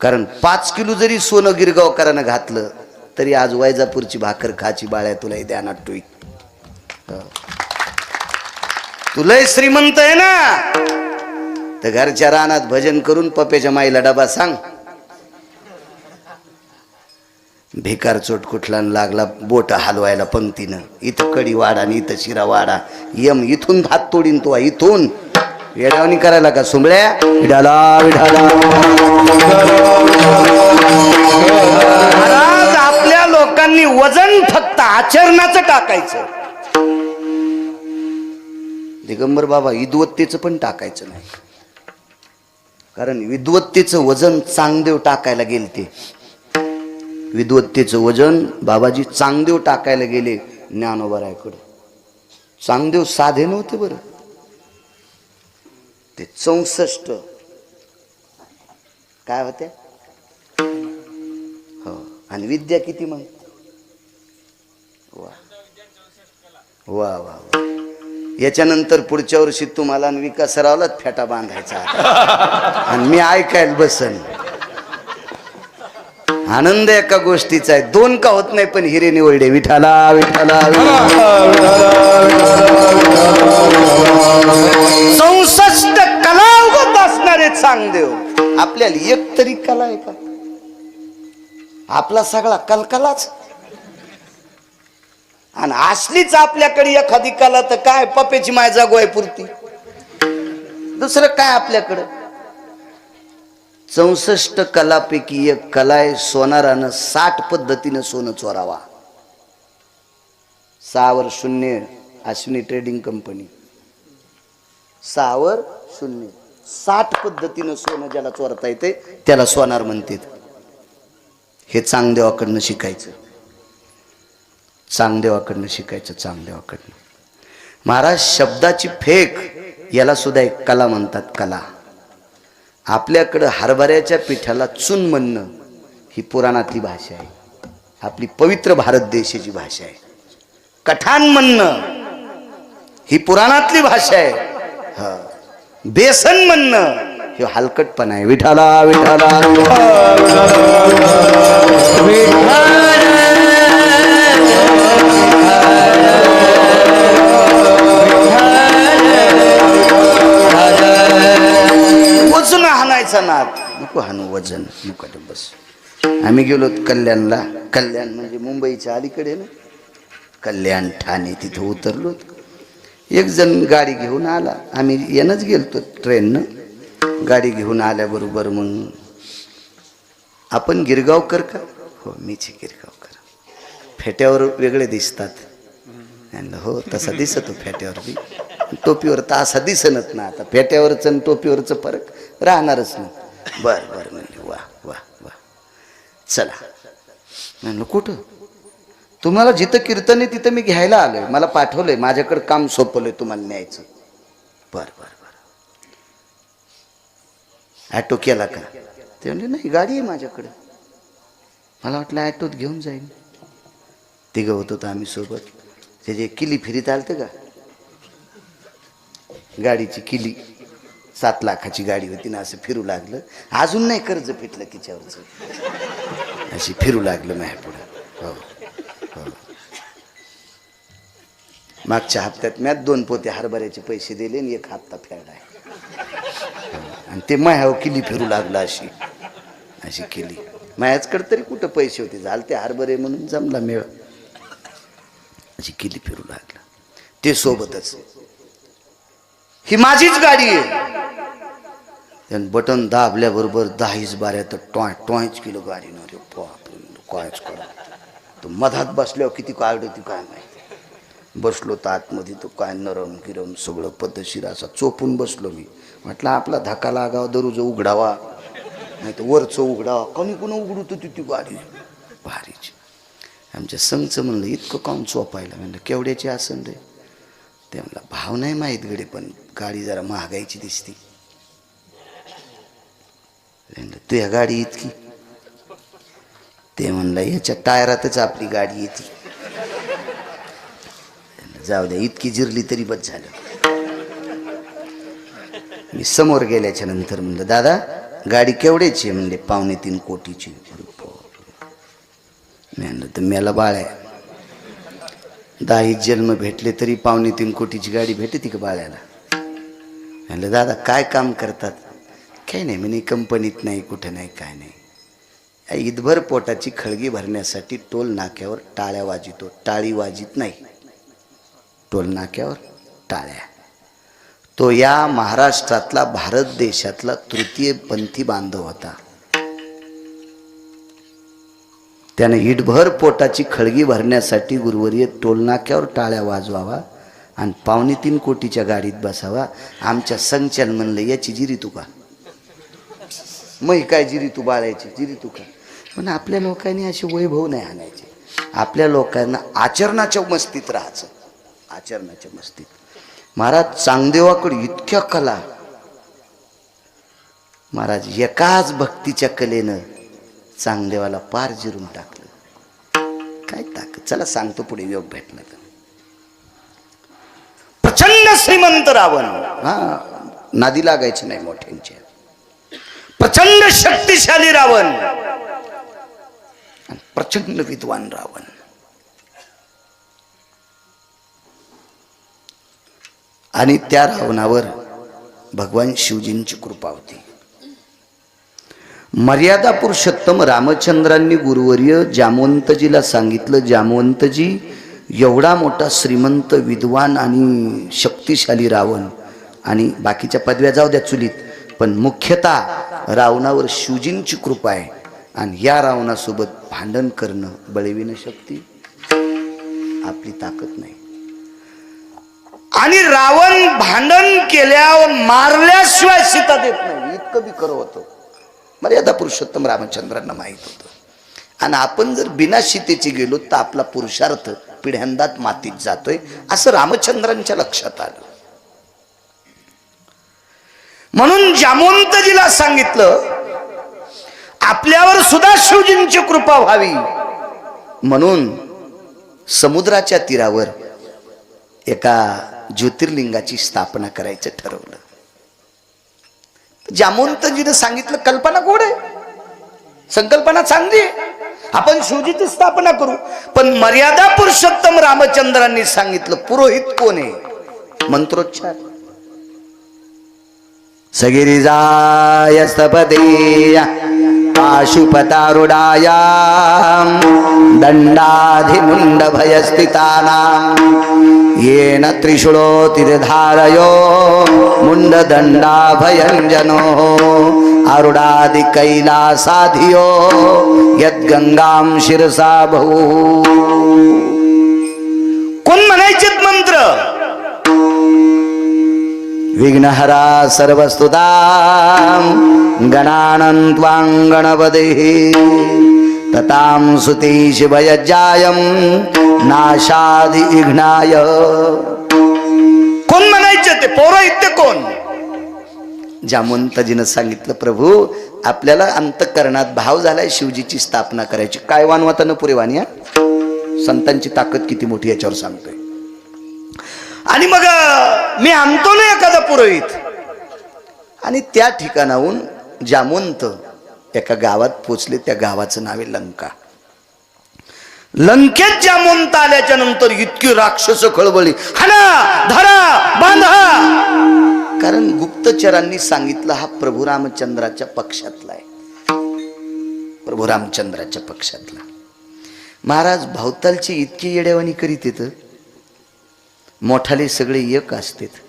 कारण 5 किलो जरी सोनं गिरगावकरानं घातलं तरी आज वैजापूरची भाकर खाची बाळ्या तुलाही ध्यानात ठेवी. तुलाही श्रीमंत आहे ना, तर घरच्या रानात भजन करून पप्याच्या माईला डबा सांग. भिकार चोट कुठला लागला बोट हलवायला पंक्तीनं, इथं कडी वाडा आणि इथं शिरा वाडा, यम इथून भात तोडीन तो इथून. वेडावणी करायला का सुंबळ्या? विडाला विडाला. महाराज, आपल्या लोकांनी वजन फक्त आचरणाचं टाकायचं. दिगंबर बाबा विद्वत्तेचं पण टाकायचं नाही. कारण विद्वत्तेचं वजन चांगदेव टाकायला गेलते. विद्वत्तेचं वजन बाबाजी चांगदेव टाकायला गेले ज्ञानोबरायकडे. चांगदेव साधे नव्हते बरं, ते 64 काय होत्या हो. आणि विद्या किती मग? वा वा वा. याच्यानंतर पुढच्या वर्षी तुम्हाला आणि विकासरावलाच फेटा बांधायचा आणि मी ऐकायला बसन. आनंद एका गोष्टीचा आहे, दोन का होत नाही, पण हिरे निवडले. विठाला विठाला 64 कला उगत असणारे चांगदेव. आपल्याला एक तरी कला आहे का? आपला सगळा कलकलाच. आणि असलीच आपल्याकडे एखादी कला तर काय पप्याची माय जागवाय पुरती, दुसरं काय आपल्याकडं? 64 कलापैकी एक कला आहे सोनारानं 60 पद्धतीनं सोनं चोरावा. 6 वर 0 अश्विनी ट्रेडिंग कंपनी, 6 वर 0 60 पद्धतीनं सोनं ज्याला चोरता येते त्याला सोनार म्हणतात. हे चांगदेवाकडनं शिकायचं, चांगदेवाकडनं शिकायचं, चांगदेवाकडनं. महाराज शब्दाची फेक याला सुद्धा एक कला म्हणतात, कला. आपल्याकडं हरभऱ्याच्या पिठाला चून म्हणणं ही पुराणातली भाषा आहे, आपली पवित्र भारत देशाची भाषा आहे. कठाण म्हणणं ही पुराणातली भाषा आहे. हा, बेसन म्हणणं हे हलकटपणा आहे. विठाला विठाला वजन हाणायचा नाद नको हाणू, वजन नको बस. आम्ही गेलो कल्याणला. कल्याण म्हणजे मुंबईच्या अलीकडे ना, कल्याण ठाणे, तिथं उतरलो. एक जण गाडी घेऊन आला, आम्ही येणंच गेलतो ट्रेननं. गाडी घेऊन आल्याबरोबर मग आपण गिरगावकर का? हो मीच गिरगावकर. फेट्यावर वेगळे दिसतात. हो तसा दिसतो फेट्यावर बी, टोपीवर तर असा दिसनच ना. आता फेट्यावरच आणि टोपीवरच फरक राहणारच ना. बर बर म्हणले, वा वा वा, चला. म्हणलं कुठं? तुम्हाला जिथं कीर्तन आहे तिथं मी घ्यायला आलोय, मला पाठवलंय, माझ्याकडे काम सोपवलंय तुम्हाला न्यायचं. बर बर बर. ॲटो केला का? ते म्हणले नाही गाडी आहे माझ्याकडे. मला वाटलं ॲटोत घेऊन जाईल. तिघं होतो तर आम्ही सोबत. त्याचे किली फिरीत आलतं का, गाडीची किली 7 लाखाची गाडी होती ना, असं फिरू लागलं. अजून नाही कर्ज फिटलं तिच्यावरच, अशी फिरू लागलं माझ्या पुढं. हो हो. मागच्या हप्त्यात मी 2 पोते हरभऱ्याचे पैसे दिले आणि 1 हप्ता फेडलाय. आणि ते मायावर किली फिरू लागला, अशी अशी केली. मायाचकडे तरी कुठं पैसे होते, झाले ते हरभरे म्हणून जमला मेळ. अशी किली फिरू लागला ते सोबतच. ही माझीच गाडी आहे. बटन दाबल्याबरोबर 10-12 तर टॉयच किलो गाडी ना रे बापरे, कायच करा. तो मधात बसल्यावर किती काढ होती काय माहिती. बसलो तर आतमध्ये तो काय नरम गिरम सगळं पद्धतशीर असा चोपून बसलो मी. म्हटलं आपला धक्का लागावा, दररोज उघडावा, नाही तर वरचं उघडावा. कोणी कोणी उघडू तर ती गाडी भारीची. आमच्या संघचं म्हणलं इतकं काम चोपायला. म्हणलं केवढ्याची असन रे? ते म्हणलं भाव नाही माहीत गडे, पण गाडी जरा महागाईची दिसती. तू या गाडी इतकी? ते म्हणलं याच्या टायरातच आपली गाडी येते. जाऊ द्या, इतकी जिरली तरी बस झालं. मी समोर गेल्याच्या नंतर म्हणलं दादा गाडी केवढ्याची आहे? म्हणले 2.25 कोटीची. मी म्हणलं तर मेला बाळ्या, 10 जन्म भेटले तरी 2.25 कोटीची गाडी भेटते का बाळ्याला? म्हणलं दादा काय काम करतात? काही नाही म्हणे, कंपनीत नाही, कुठं नाही, काय नाही. ईदभर पोटाची खळगी भरण्यासाठी टोल नाक्यावर टाळ्या वाजितो. टाळी वाजित नाही, टोल नाक्यावर टाळ्या. तो या महाराष्ट्रातला, भारत देशातला तृतीयपंथी बांधव होता. त्याने ईदभर पोटाची खळगी भरण्यासाठी गुरुवर्य टोल नाक्यावर टाळ्या वाजवावा आणि 2.25 कोटीच्या गाडीत बसावा. आमच्या संचलन म्हणलं याची जिरी तू का? मग काय जिरी तू बाळायची, जिरी तू का? पण आपल्या लोकांनी असे वैभव नाही आणायचे. आपल्या लोकांना आचरणाच्या मस्तीत राहायचं, आचरणाच्या मस्तीत. महाराज चांगदेवाकडे इतक्या कला. महाराज एकाच भक्तीच्या कलेनं चांगदेवाला पार जिरून टाकलं. काय ताकद. चला सांगतो पुढे योग भेटला तर. प्रचंड श्रीमंत रावण, हा नादी लागायचे नाही मोठ्यांच्या, प्रचंड शक्तिशाली रावण, प्रचंड विद्वान रावण. आणि त्या रावणावर भगवान शिवजींची कृपा होती. मर्यादा पुरुषोत्तम रामचंद्रांनी गुरुवर्य जामवंतजीला सांगितलं, जामवंतजी एवढा मोठा श्रीमंत विद्वान आणि शक्तिशाली रावण, आणि बाकीच्या पदव्या जाऊ द्या चुलीत, पण मुख्यतः रावणावर शिवजींची कृपा आहे, आणि या रावणासोबत भांडण करणं बळविणं शक्ती आपली ताकद नाही. आणि रावण भांडण केल्यावर मारल्याशिवाय सीता देत नाही, इतकं बी खरं होतं. मर्यादा पुरुषोत्तम रामचंद्रांना माहित होतं. आणि आपण जर बिना सीतेची गेलो तर आपला पुरुषार्थ पिढ्यांदात मातीत जातोय, असं रामचंद्रांच्या लक्षात आलं. म्हणून जामवंतजीला सांगितलं, आपल्यावर सुद्धा शिवजींची कृपा व्हावी म्हणून समुद्राच्या तीरावर एका ज्योतिर्लिंगाची स्थापना करायचं ठरवलं. जामवंतजीने सांगितलं, कल्पना गोड आहे, संकल्पना चांगली आहे, आपण शिवजीची स्थापना करू. पण मर्यादा पुरुषोत्तम रामचंद्रांनी सांगितलं, पुरोहित कोण आहे? मंत्रोच्चार. सगिरिजाय स्तपते पाशुपतारुडाय दंडाधिमुंड भयस्थितानां येन त्रिशूलोतिर्धारयो मुंड दंडा भयंजनो आरुडादि कैलासाधियो यद्गंगां शिरसा बहु. कोण म्हणायचे मंत्र? विघ्नहरा सर्वस्तुतां गणानं त्वां गणपतिः ततां सुते शिवयज्जायं नाशादि विघ्नाय. कोण म्हणायचे ते पौरोहित्य कोण? जामवंतजीनं सांगितलं, प्रभू आपल्याला अंतःकरणात भाव झालाय शिवजीची स्थापना करायची. काय वानवता न पुरे वाणी, संतांची ताकद किती मोठी याच्यावर सांगतोय. आणि मग मी आणतो ना एखादा पुरोहित. आणि त्या ठिकाणाहून जामवंत एका गावात पोचले, त्या गावाचं नाव आहे लंका. लंकेत जामवंत आल्याच्या नंतर इतकी राक्षस खळबळली, हाना धरा बांधा. कारण गुप्तचरांनी सांगितलं, हा प्रभू रामचंद्राच्या पक्षातला आहे, प्रभू रामचंद्राच्या पक्षातला. महाराज भावतालची इतकी येड्यावानी करीत येत, मोठाले सगळे एक असतात.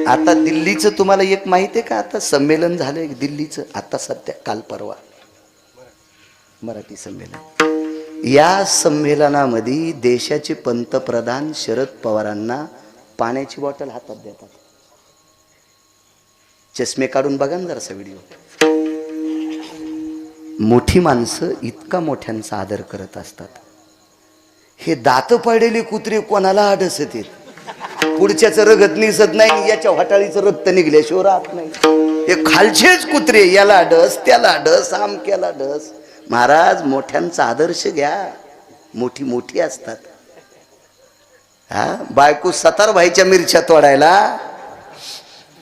आता दिल्लीचं तुम्हाला एक माहिती आहे का? आता संमेलन झालंय दिल्लीचं, आता सध्या काल परवा मराठी संमेलन. या संमेलनामध्ये देशाचे पंतप्रधान शरद पवारांना पाण्याची बॉटल हातात देतात. चष्मे काढून बघा ना जरासा व्हिडिओ. मोठी माणसं इतका मोठ्यांचा आदर करत असतात. हे दात पडलेले कुत्रे कोणाला आडसत येत, पुढच्याचं रगत निसत नाही, याच्या वाटाळीचं रक्त निघल्याशिवाय राहत नाही. हे खालचेच कुत्रे, याला डस त्याला डस आमक्याला डस. महाराज मोठ्यांचा आदर्श घ्या, मोठी मोठी असतात. हा बायको सतारभाईच्या मिरच्या तोडायला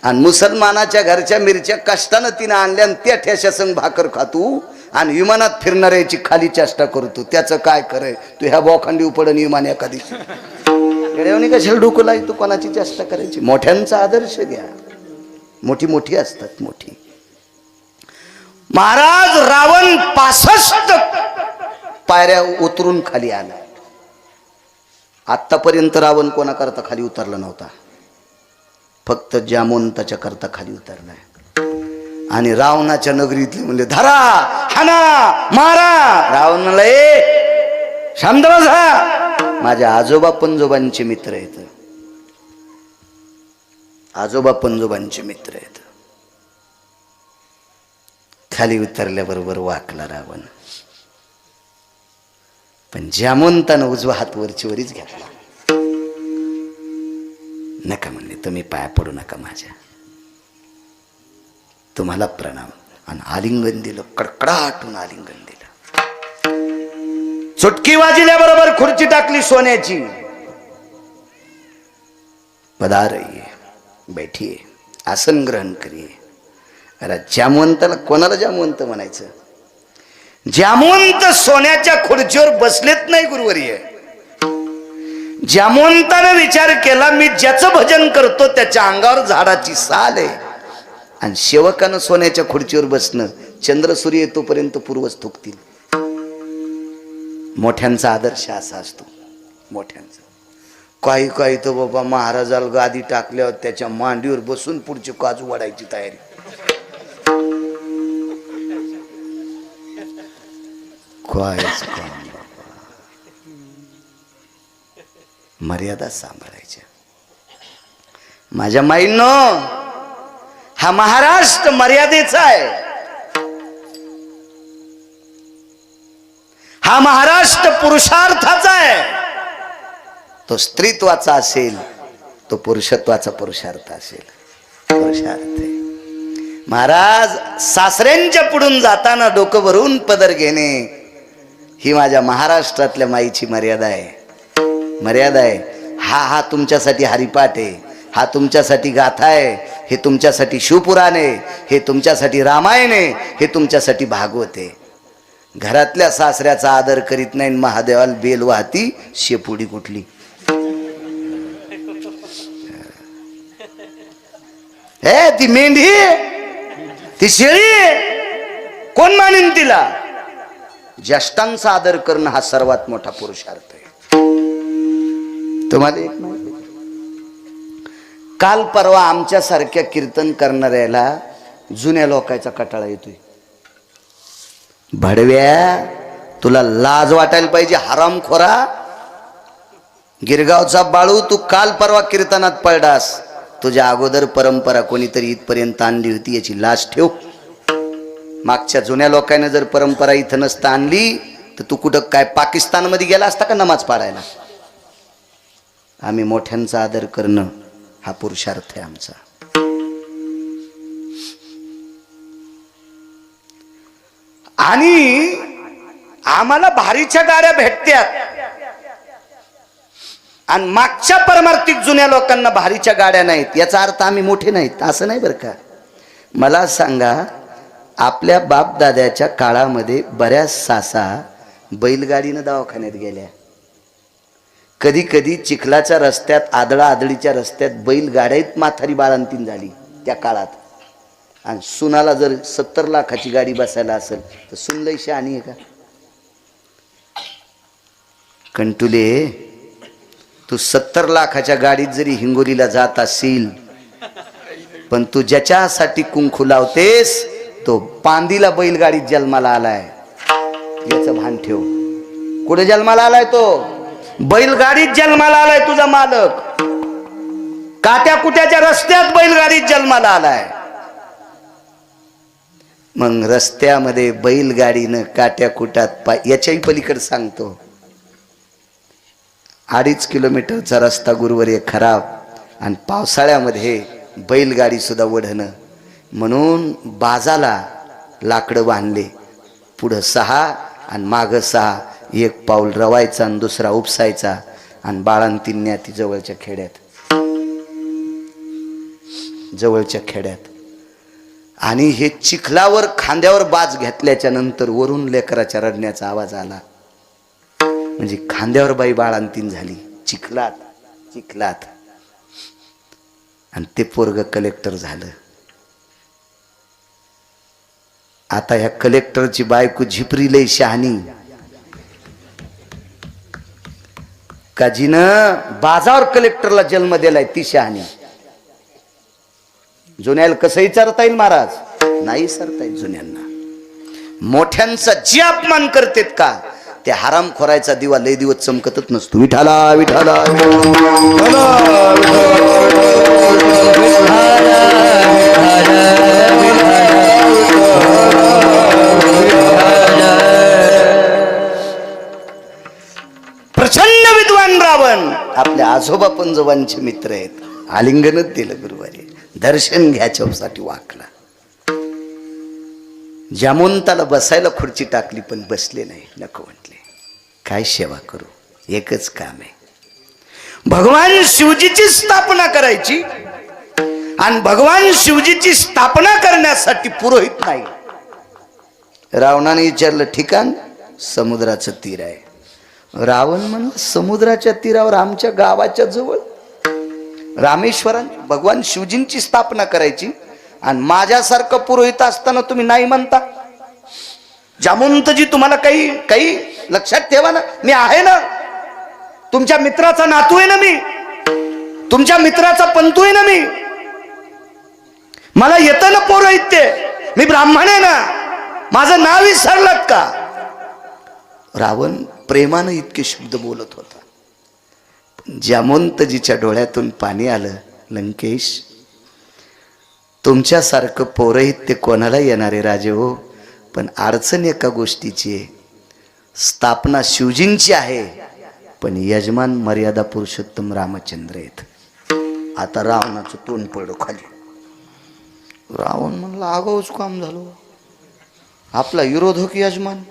आणि मुसलमानाच्या घरच्या मिरच्या कष्टानं तिनं आणल्या, आणि त्या ठेशा संग भाकर खातू आणि विमानात फिरणाऱ्याची खाली चेष्टा करतो. त्याचं काय खरंय? तू ह्या बोखंडी उपडन विमान एखादी येड्यावानी कशाला डोकं लाई तू कोणाची चेष्टा करायची? मोठ्यांचा आदर्श घ्या, मोठी मोठी असतात मोठी. महाराज रावण 65 पायऱ्या उतरून खाली आला. आतापर्यंत रावण कोणाकरता खाली उतरला नव्हता, फक्त जामवंताच्या करता खाली उतरलाय. आणि रावणाच्या नगरीतले म्हणले, धरा हाना मारा. रावण म्हणला, ए शांत बसा, माझ्या आजोबा पंजोबांचे मित्र आहेत, आजोबा पंजोबांचे मित्र आहेत. खाली उतरल्याबरोबर वाकला रावण. पण जामवंतानं उजवा हात वरचीवरीच घेतला. नका म्हणले, तुम्ही पाया पडू नका माझ्या, तुम्हाला प्रणाम. आणि आलिंगन दिलं, कडकडाटून आलिंगन दिलं. चुटकी वाजल्याबरोबर खुर्ची टाकली सोन्याची. पधारिये, बैठिये, आसन ग्रहण करिये. अरे जामवंताला कोणाला जामवंत म्हणायचं? जामवंत सोन्याच्या खुर्चीवर बसलेत नाही गुरुवर्य. जामवंतानं विचार केला, मी ज्याचं भजन करतो त्याच्या अंगावर झाडाची साल आहे, आणि सेवकानं सोन्याच्या खुर्चीवर बसणं, चंद्र सूर्य येतोपर्यंत पूर्वज थुकतील. मोठ्यांचा आदर्श असा असतो. मोठ्यांचा काही काही तर बाबा महाराजाला गादी टाकल्यावर त्याच्या मांडीवर बसून पुढची काजू वाढायची तयारी. कायच काम बाबा. मर्यादा सांभाळायच्या. माझ्या माईंनो, हा महाराष्ट्र मर्यादेचा आहे. हा महाराष्ट्र पुरुषार्थाचा आहे. तो स्त्रीत्वाचा असेल, तो पुरुषत्वाचा पुरुषार्थ असेल. पुरुषार्थ आहे. महाराज सासऱ्यांच्या पुढून जाताना डोकं भरून पदर घेणे ही माझ्या महाराष्ट्रातल्या माईची मर्यादा आहे. मर्यादा आहे. हा तुमच्यासाठी हरिपाठ आहे, हा तुमच्यासाठी गाथा आहे, हे तुमच्यासाठी शिवपुराण आहे, हे तुमच्यासाठी रामायण आहे, हे तुमच्यासाठी भागवत आहे. घरातल्या सासऱ्याचा आदर करीत नाही, महादेवाला बेल वाहती, शेपुडी कुठली. हे ती मेंढी, ती शेळी, कोण मानेन तिला? ज्येष्ठांचा आदर करणं हा सर्वात मोठा पुरुषार्थ आहे. तुम्हाला एक माहिती, काल परवा आमच्या सारख्या कीर्तन करणाऱ्याला जुन्या लोकांचा कटाळा येतोय. भडव्या, तुला लाज वाटायला पाहिजे हरामखोरा. गिरगावचा बाळू, तू काल परवा कीर्तनात पडलास. तुझ्या अगोदर परंपरा कोणीतरी इथपर्यंत आणली होती, याची लाज ठेव. मागच्या जुन्या लोकांना जर परंपरा इथं नसता आणली तर तू कुठं काय पाकिस्तानमध्ये गेला असता का नमाज पाडायला? आम्ही मोठ्यांचा आदर करणं हा पुरुषार्थ आहे आमचा. आणि आम्हाला भारीच्या गाड्या भेटत्यात आणि मागच्या परमार्थिक जुन्या लोकांना भारीच्या गाड्या नाहीत. याचा अर्थ आम्ही मोठे नाहीत असं नाही बरं का. मला सांगा, आपल्या बापदाद्याच्या काळामध्ये बऱ्याच सासा बैलगाडीनं दवाखान्यात गेल्या. कधी कधी चिखलाच्या रस्त्यात, आदळा आदळीच्या रस्त्यात बैलगाड्यात म्हातारी बाळंतीण झाली त्या काळात. आणि सुनाला जर 70 लाखाची गाडी बसायला असेल तर सुन लई शहाणी आहे का? कंटुले, तू 70 लाखाच्या गाडीत जरी हिंगोलीला जात असेल, पण तू ज्याच्यासाठी कुंकू लावतेस तो पांदीला बैलगाडीत जन्माला आलाय, याचं भान ठेव. कुठे जन्माला आलाय? तो बैलगाडीत जन्माला आलाय. तुझा मालक काट्या कुट्याच्या रस्त्यात बैलगाडीत जन्माला आलाय. मग रस्त्यामध्ये बैलगाडीनं काट्या कुटात याच्याही पलीकडे सांगतो, 2.5 किलोमीटरचा रस्ता गुरुवर्य खराब, आणि पावसाळ्यामध्ये बैलगाडी सुद्धा ओढणं. म्हणून बाजाला लाकडं बांधले, पुढं 6 आणि मागं 6. एक पाऊल रवायचा आणि दुसरा उपसायचा, आणि बाळंतींन्या ती जवळच्या खेड्यात. आणि हे चिखलावर खांद्यावर बाज घेतल्याच्या नंतर वरून लेकराच्या रडण्याचा आवाज आला. म्हणजे खांद्यावर बाई बाळंतीण झाली चिखलात. आणि ते पोरग कलेक्टर झालं. आता ह्या कलेक्टरची बायको झिपरी लई शहाणी, का जिनं बाजावर कलेक्टरला जन्म दिलाय ती शहाणी. जुन्याला कसं विचारता येईल महाराज? नाही सरता येईल जुन्यांना. मोठ्यांचा जे अपमान करतेत का, ते हरामखोरायचा दिवा लय दिवस चमकतच नसतो. विठाला विठाला प्रचंड विद्वान रावण आपल्या आजोबा पंजोबांचे मित्र आहेत. आलिंगनच दिलं गुरुवारी, दर्शन घ्यायच्यासाठी वाकला. जामवंताला बसायला खुर्ची टाकली पण बसले नाही, नको म्हटले. काय सेवा करू? एकच काम आहे, भगवान शिवजीची स्थापना करायची. आणि भगवान शिवजीची स्थापना करण्यासाठी पुरोहित नाही. रावणाने विचारलं ठिकाण, समुद्राचं तीर आहे. रावण म्हणलं समुद्राच्या तीरावर आमच्या गावाच्या जवळ रामेश्वरान भगवान शिवजींची स्थापना करायची आणि माझ्यासारखं पुरोहित असताना तुम्ही नाही म्हणता? जामवंतजी तुम्हाला काही लक्षात ठेवा ना, मी आहे ना, तुमच्या मित्राचा नातू आहे ना, मी तुमच्या मित्राचा पंतू आहे ना, मला येतं ना पौरोहित्य, मी ब्राह्मण आहे ना, माझं नाव विसरलात का? रावण प्रेमानं इतके शब्द बोलत होता. जामवंतजीच्या डोळ्यातून पाणी आलं. लंकेश, तुमच्यासारखं पौरोहित्य कोणाला येणारे राजे हो, पण अडचण एका गोष्टीची आहे, स्थापना शिवजींची आहे पण यजमान मर्यादा पुरुषोत्तम रामचंद्र आहेत. आता रावणाचं तोंड पडलं खाली. रावण म्हणलं आगाऊच काम झालं, आपला विरोधक यजमान.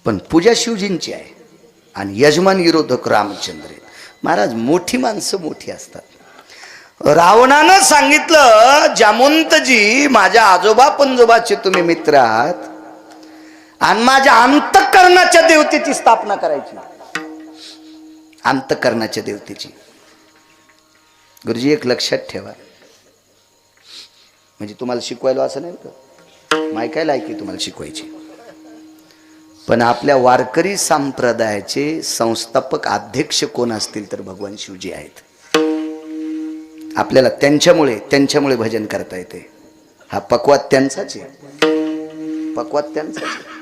पण पूजा शिवजींची आहे आणि यजमान विरोधक रामचंद्र आहेत. महाराज, मोठी माणसं मोठी असतात. रावणानं सांगितलं जामवंतजी, माझ्या आजोबा पंजोबाचे तुम्ही मित्र आहात आणि माझ्या अंतःकरणाच्या देवतेची स्थापना करायची. अंतःकरणाच्या देवतेची. गुरुजी एक लक्षात ठेवा, म्हणजे तुम्हाला शिकवायला असं नाही का, माय काय लायकी तुम्हाला शिकवायची, पण आपल्या वारकरी संप्रदायाचे संस्थापक अध्यक्ष कोण असतील तर भगवान शिवजी आहेत. आपल्याला त्यांच्यामुळे भजन करता येते. हा पक्वात त्यांचाच आहे, पक्वात त्यांचाच आहे,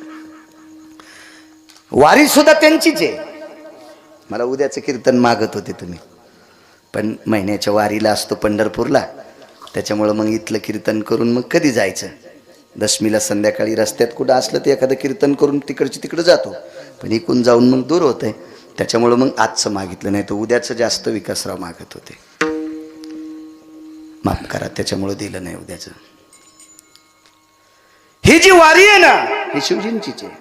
वारी सुद्धा त्यांचीच आहे. मला उद्याचं कीर्तन मागत होते तुम्ही, पण महिन्याच्या वारीला असतो पंढरपूरला, त्याच्यामुळं मग इथलं कीर्तन करून मग कधी जायचं? दशमीला संध्याकाळी रस्त्यात कुठं असलं ते एखादं कीर्तन करून तिकडं जातो, पण इकून जाऊन मग दूर होतंय, त्याच्यामुळं मग आजचं मागितलं, नाही तर उद्याचं जास्त विकासराव मागत होते. माफ करा, त्याच्यामुळं दिलं नाही उद्याचं. ही जी वारी आहे ना, ही शिवजींचीच आहे.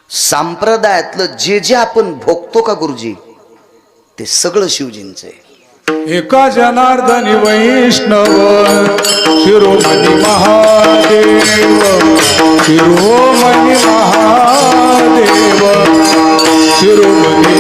संप्रदायातलं जे जे आपण भोगतो का गुरुजी, ते सगळं शिवजींचं आहे. एका जनार्दनी वैष्णव शिरोमणी महादेव, शिरोमणी महादेव, शिरोमणी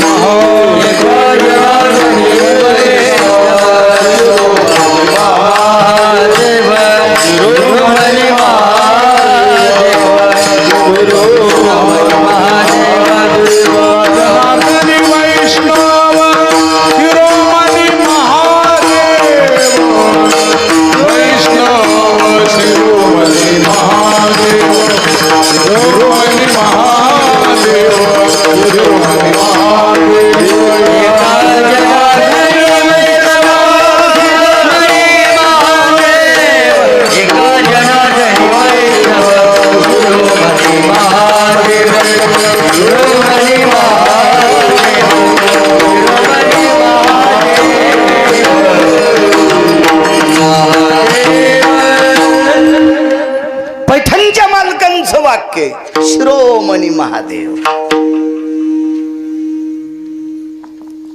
पैठणच्या मालकांचं वाक्य, शिरोमणी महादेव.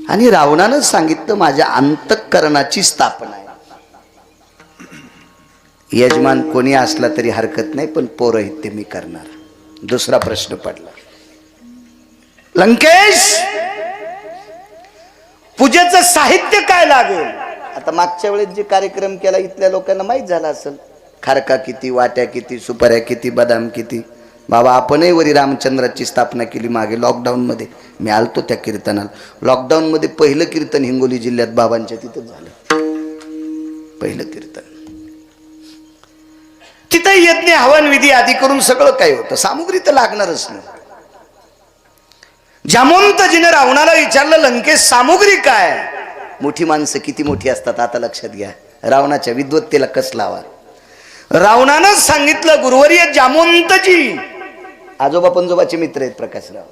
आणि रावणानं सांगितलं माझ्या अंतःकरणाची स्थापना आहे. यजमान कोणी असला तरी हरकत नाही, पण पौरोहित्य मी करणार. दुसरा प्रश्न पडला, लंकेश पूजेचं साहित्य काय लागेल? आता मागच्या वेळेस जे कार्यक्रम केला इथल्या लोकांना माहित झाला असेल, खारका किती, वाट्या किती, सुपाऱ्या किती, बदाम किती. बाबा, आपणही वरी रामचंद्राची स्थापना केली मागे लॉकडाऊन मध्ये. मी आलतो त्या कीर्तनाला. लॉकडाऊन मध्ये पहिलं कीर्तन हिंगोली जिल्ह्यात बाबांच्या तिथं झालं, पहिलं कीर्तन. तिथं यज्ञ हवन विधी आदी करून सगळं काही होतं, सामुग्री तर लागणारच नाही. जामवंतजीने रावणाला विचारलं, लंकेश सामुग्री काय? मोठी माणसं किती मोठी असतात आता लक्षात घ्या, रावणाच्या विद्वत्तेला कस लावा. रावणानं सांगितलं, गुरुवर्य जामवंतजी, आजोबा पंजोबाचे मित्र आहेत प्रकाशराव.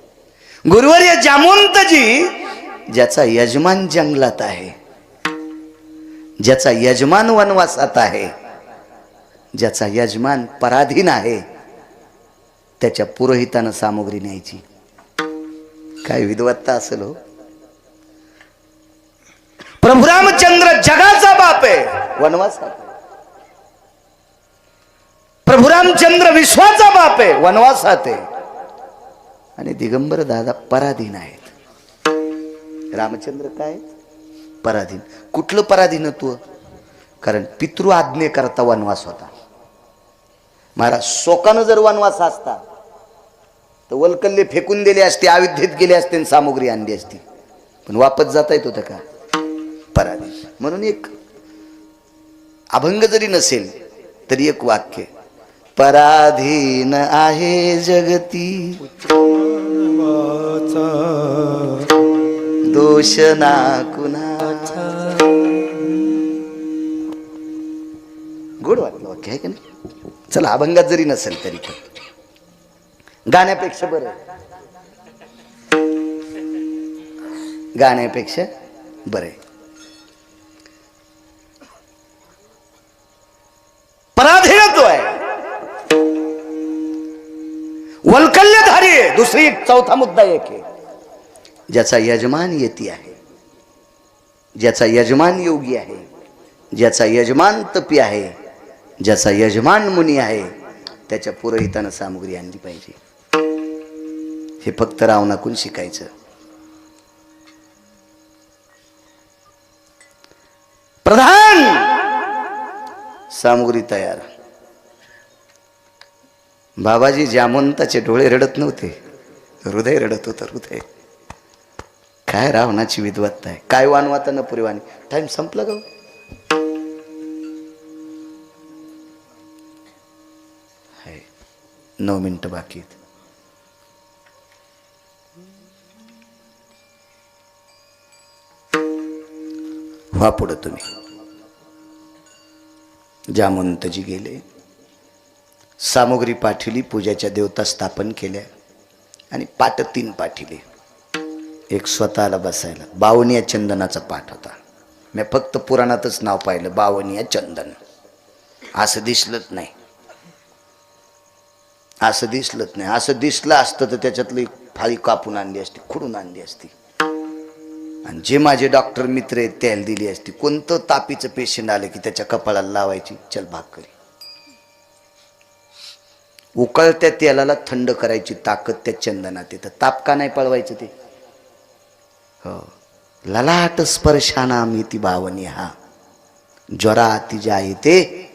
गुरुवर्य जामवंतजी, ज्याचा यजमान जंगलात आहे, ज्याचा यजमान वनवासात आहे, ज्याचा यजमान पराधीन आहे, त्याच्या पुरोहितानं सामग्री न्यायची. काय विद्वत्ता असेल हो. प्रभू रामचंद्र जगाचा बाप आहे, वनवासात. प्रभू रामचंद्र विश्वाचा बाप आहे, वनवासात आहे. आणि दिगंबर दादा पराधीन आहेत. रामचंद्र काय पराधीन. कुठलं पराधीनत्व? कारण पितृ आज्ञे करता वनवास होता. महाराज शोकानं जर वनवास असता तर वलकल्ले फेकून दिले असते, अयोध्येत गेले असते आणि सामग्री आणली असती. पण वापस जाता येत होतं का? पराधीन. म्हणून एक अभंग जरी नसेल तरी एक वाक्य, पराधीन आहे जगती दोष ना कुणाचा. गोड वाटलं वाक्य आहे का नाही? चला अभंगात जरी नसेल तरी पण गाण्यापेक्षा बरं, गाण्यापेक्षा बरं आहे. पराधीनत्व आहे, वल्कल्यधारी आहे. दुसरी चौथा मुद्दा एक आहे, ज्याचा यजमान यती आहे, ज्याचा यजमान योगी आहे, ज्याचा यजमान तपी आहे, ज्याचा यजमान मुनी आहे, त्याच्या पुरोहितानं सामग्री आणली पाहिजे. हे फक्त रावणाकडून शिकायचं. प्रधान सामग्री तयार. बाबाजी जामवंताचे डोळे रडत नव्हते, हृदय रडत होतं. हृदय. काय रावणाची विद्वत्ता आहे. काय वानवाता न पुरेवानी. टाइम संपला का? 9 मिनिटं बाकी आहेत. व्हा पुढं तुम्ही. जामवंतजी गेले, सामग्री पाठवली, पूजाच्या देवता स्थापन केल्या आणि पाट 3 पाठिले. एक स्वतःला बसायला. बावनिया चंदनाचा पाठ होता. मी फक्त पुराणातच नाव पाहिलं, बावनिया चंदन. असं दिसलंच नाही, असं दिसलंच नाही. असं दिसलं असतं तर त्याच्यातली फाळी कापून आणली असती, खुडून आणली असती, आणि जे माझे डॉक्टर मित्र आहेत त्याला दिली असती. कोणतं तापीचं पेशंट आलं की त्याच्या कपाळाला लावायची, चल भाकरी. उकळत्या तेलाला थंड करायची ताकद त्या चंदनात येतं. ताप का नाही पळवायचं ते? हो. ललाट स्पर्शाना मिती भावनी हा ज्वरा तिजा येते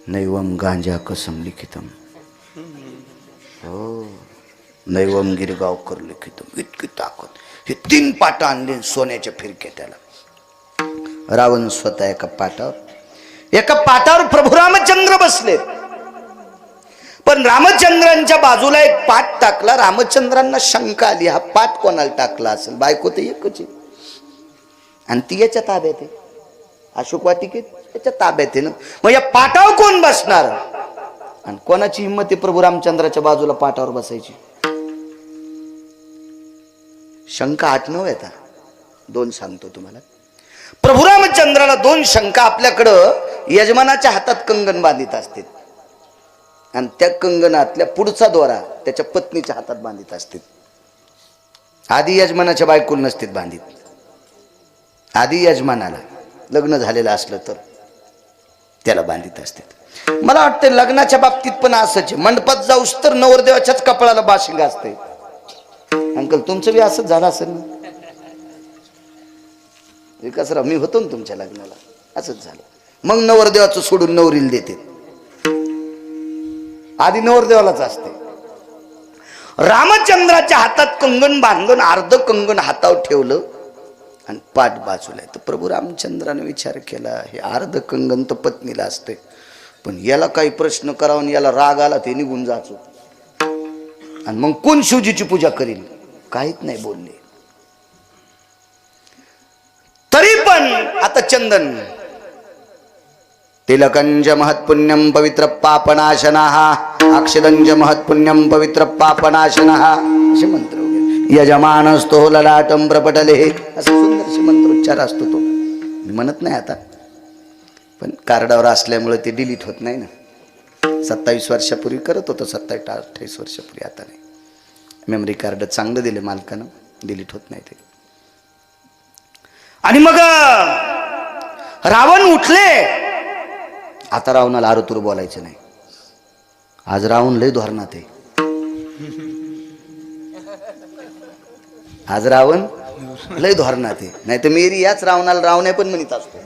नैवम गांजा कसम लिखितम. हो, नैवम गिरगावकर लिखितम. इतकी ताकद. हे 3 पाट आणले सोन्याच्या फिरके त्याला. रावण स्वतः एका पाटावर प्रभू रामचंद्र बसले. पण रामचंद्रांच्या बाजूला एक पाट टाकला. रामचंद्रांना शंका आली, हा पाट कोणाला टाकला असेल? बायको तर एकच आहे आणि ती याच्या ताब्यात आहे. अशोक वाटिकेत याच्या ताब्यात आहे ना. मग या पाटावर कोण बसणार? आणि कोणाची हिंमत आहे प्रभू रामचंद्राच्या बाजूला पाटावर बसायची? शंका 8-9 येतात. 2 सांगतो तुम्हाला. प्रभू रामचंद्राला 2 शंका. आपल्याकडं यजमानाच्या हातात कंगन बांधित असते आणि त्या कंगनातल्या पुढचा दोरा त्याच्या पत्नीच्या हातात बांधित असते. आधी यजमानाच्या बायकोला नसते बांधित. आधी यजमानाला लग्न झालेलं असलं तर त्याला बांधित असते. मला वाटतं लग्नाच्या बाबतीत पण असंच. मंडपात जाऊस तर नवरदेवाच्याच कपाळाला बाशिंग असते. अंकल तुमचं बी असंच झालं असेल ना? विकासराव, मी होतो ना तुमच्या लग्नाला, असंच झालं. मग नवरदेवाचं सोडून नवरीला देते. आधी नवरदेवालाच असते. रामचंद्राच्या हातात कंगन बांधून अर्ध कंगन हातावर ठेवलं आणि पाठ बाजूला. तर प्रभू रामचंद्राने विचार केला, हे अर्ध कंगन तर पत्नीला असते, पण याला काही प्रश्न करावा आणि याला राग आला ते निघून जायचो. आणि मग कोण शिवजीची पूजा करील? काहीच नाही बोलले. तरी पण आता चंदन. तिलकंज महत्पुण्यम पवित्र पापनाशनाः, अक्षदंज महत्पुण्यम पवित्र पापनाशनाः असे मंत्र वगैरे. यजमानस्तो ललाटम प्रपटले, असा सुंदरसे मंत्रोच्चार असतो तो. मी म्हणत नाही आता, पण कार्डावर असल्यामुळे ते डिलीट होत नाही ना. 27 वर्षापूर्वी करत होतो, 27-28 वर्षापूर्वी, आता नाही. मेमरी कार्ड चांगलं दिलं मालकानं, डिलीट होत नाही ते. आणि मग रावण उठले. आता रावणाला आरुतूर बोलायचं नाही. आज रावण लय धोरणात आहे. आज रावण लय धोरणात आहे. नाही तर मेरी याच रावणाला रावण्या पण म्हणत असतो.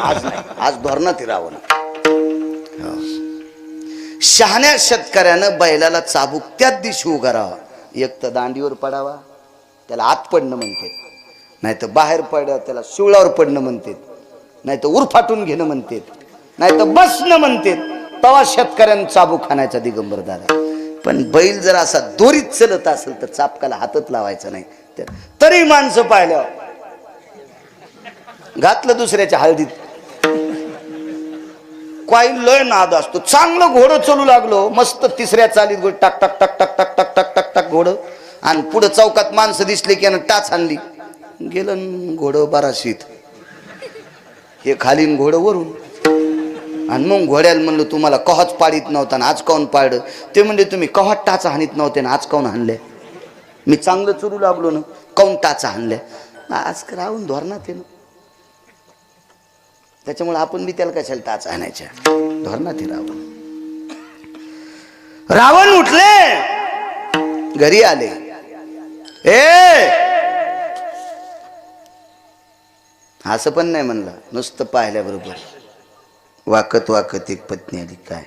आज नाही, आज धोरणात आहे रावण. शहाण्या शेतकऱ्यानं बैलाला चाबूक त्याच दिवशी उभा राहावा. एक तर दांडीवर पडावा, त्याला आत पडणं म्हणते, नाही तर बाहेर पडावं, त्याला शिवळावर पडणं म्हणते, नाही तर उरफाटून घेणं म्हणते, नाही तर बसणं म्हणते. तवा शेतकऱ्यानं चाबूक खाण्याचा दिगंबर दादा. पण बैल जर असा दोरीत चलत असेल तर चापकाला हातच लावायचा नाही. तरी माणसं पाहिलं घातलं दुसऱ्याच्या हळदीत. काही लय नाद असतो. चांगलं घोडं चलू लागलो, मस्त तिसऱ्या चालीत घोड टाक टाक टाक टाक टाक टाक टाक टाक टाक घोडं, आणि पुढे चौकात माणसं दिसले की टाच आणली, गेलं घोडं बाराशीत, हे खालीन घोडं वरून. आणि मग घोड्याला म्हणलं तुम्हाला कवाच पाडीत नव्हता ना आज काऊन पाडलं? ते म्हणजे तुम्ही कवा टाचा हानीत नव्हते ना आज काऊन हाणले? मी चांगलं चुरू लागलो ना, काऊन टाचा हाणल्या? आज रावून धोरणात आहे ना, त्याच्यामुळे आपण बी त्याला कशाला टाचा हाणायच्या, धोरणात आहे रावण. रावण उठले, घरी आले. असं पण नाही म्हणलं, नुसतं पाहिल्याबरोबर वाकत वाकत एक पत्नी आली. काय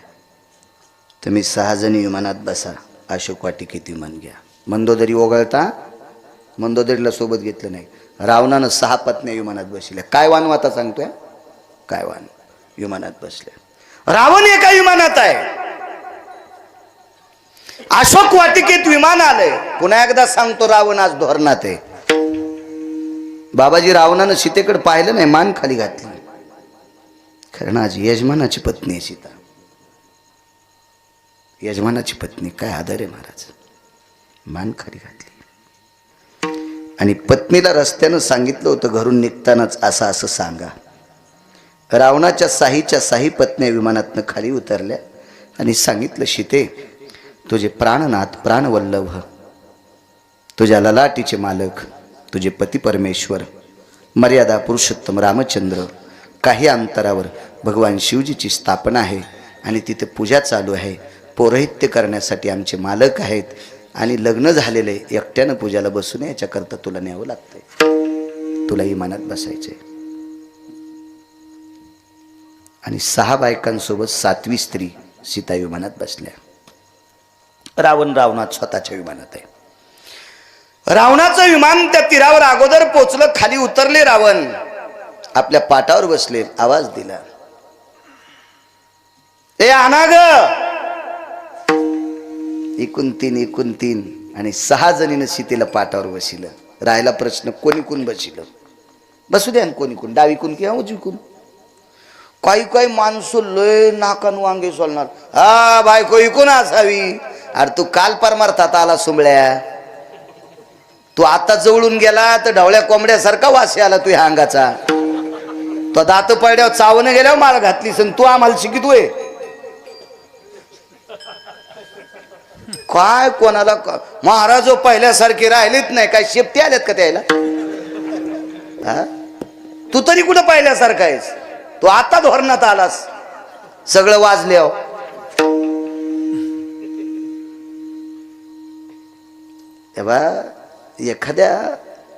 तुम्ही 6 जणी विमानात बसा, अशोक वाटिकेत विमान घ्या. मंदोदरी ओघळता, मंदोदरीला सोबत घेतलं नाही. रावणानं 6 पत्न्या विमानात बसल्या. काय वानवाता सांगतोय, काय वान विमानात बसल्या. रावण एका विमानात आहे, अशोक वाटिकेत विमान आलंय. पुन्हा एकदा सांगतो, रावण आज धोरणात आहे. बाबाजी रावणानं सीतेकडे पाहिलं नाही, मान खाली घातली. कारण आज यजमानाची पत्नी आहे सीता, यजमानाची पत्नी. काय आदर आहे महाराज, मान खाली घातली. आणि पत्नीला रस्त्यानं सांगितलं होतं घरून निघतानाच असं असं सांगा. रावणाच्या 6च्या 6 पत्न्या विमानातनं खाली उतरल्या आणि सांगितलं, सीते तुझे प्राणनाथ प्राणवल्लभ, तुझ्या ललाटीचे मालक, तुझे पती परमेश्वर मर्यादा पुरुषोत्तम रामचंद्र, काही अंतरावर भगवान शिवजीची स्थापना आहे आणि तिथे पूजा चालू आहे. पौरोहित्य करण्यासाठी आमचे मालक आहेत आणि लग्न झालेले एकट्यानं पूजाला बसू नये याच्याकरता तुला न्यावं लागतंय, तुला विमानात बसायचंय. आणि 6 बायकांसोबत 7वी स्त्री सीता विमानात बसल्या. रावण रावणात स्वतःच्या विमानात आहे. रावणाचं विमान त्या तीरावर अगोदर पोचलं. खाली उतरले रावण, आपल्या पाटावर बसले. आवाज दिला, ए आना ग. 1 आणि 6 जणीनं सीतेला पाटावर बसिलं. राहिला प्रश्न, कोणी कोण बसिलं? बसू द्या कोणी कोण, डावीकून किंवा उजवीकून. काही माणसं लय नाकान वांगे सोलणार. हा बायको इकून असावी. अरे तू काल परमार्थात आला सुंबळ्या, तू आता जवळून गेला तर ढवळ्या कोंबड्यासारखा वास आला तू ह्या अंगाचा. तो दात पडल्यावर चावणं गेल्यावर माळ घातलीस आणि तू आम्हाला शिकितोय काय? कोणाला महाराज पहिल्यासारखे राहिलेच नाही काय? शेपटी आल्यात का त्याला? तू तरी कुठं पहिल्यासारखा आहेस? तू आता धोरणात आलास, सगळं वाजल्यावर. तेव्हा एखाद्या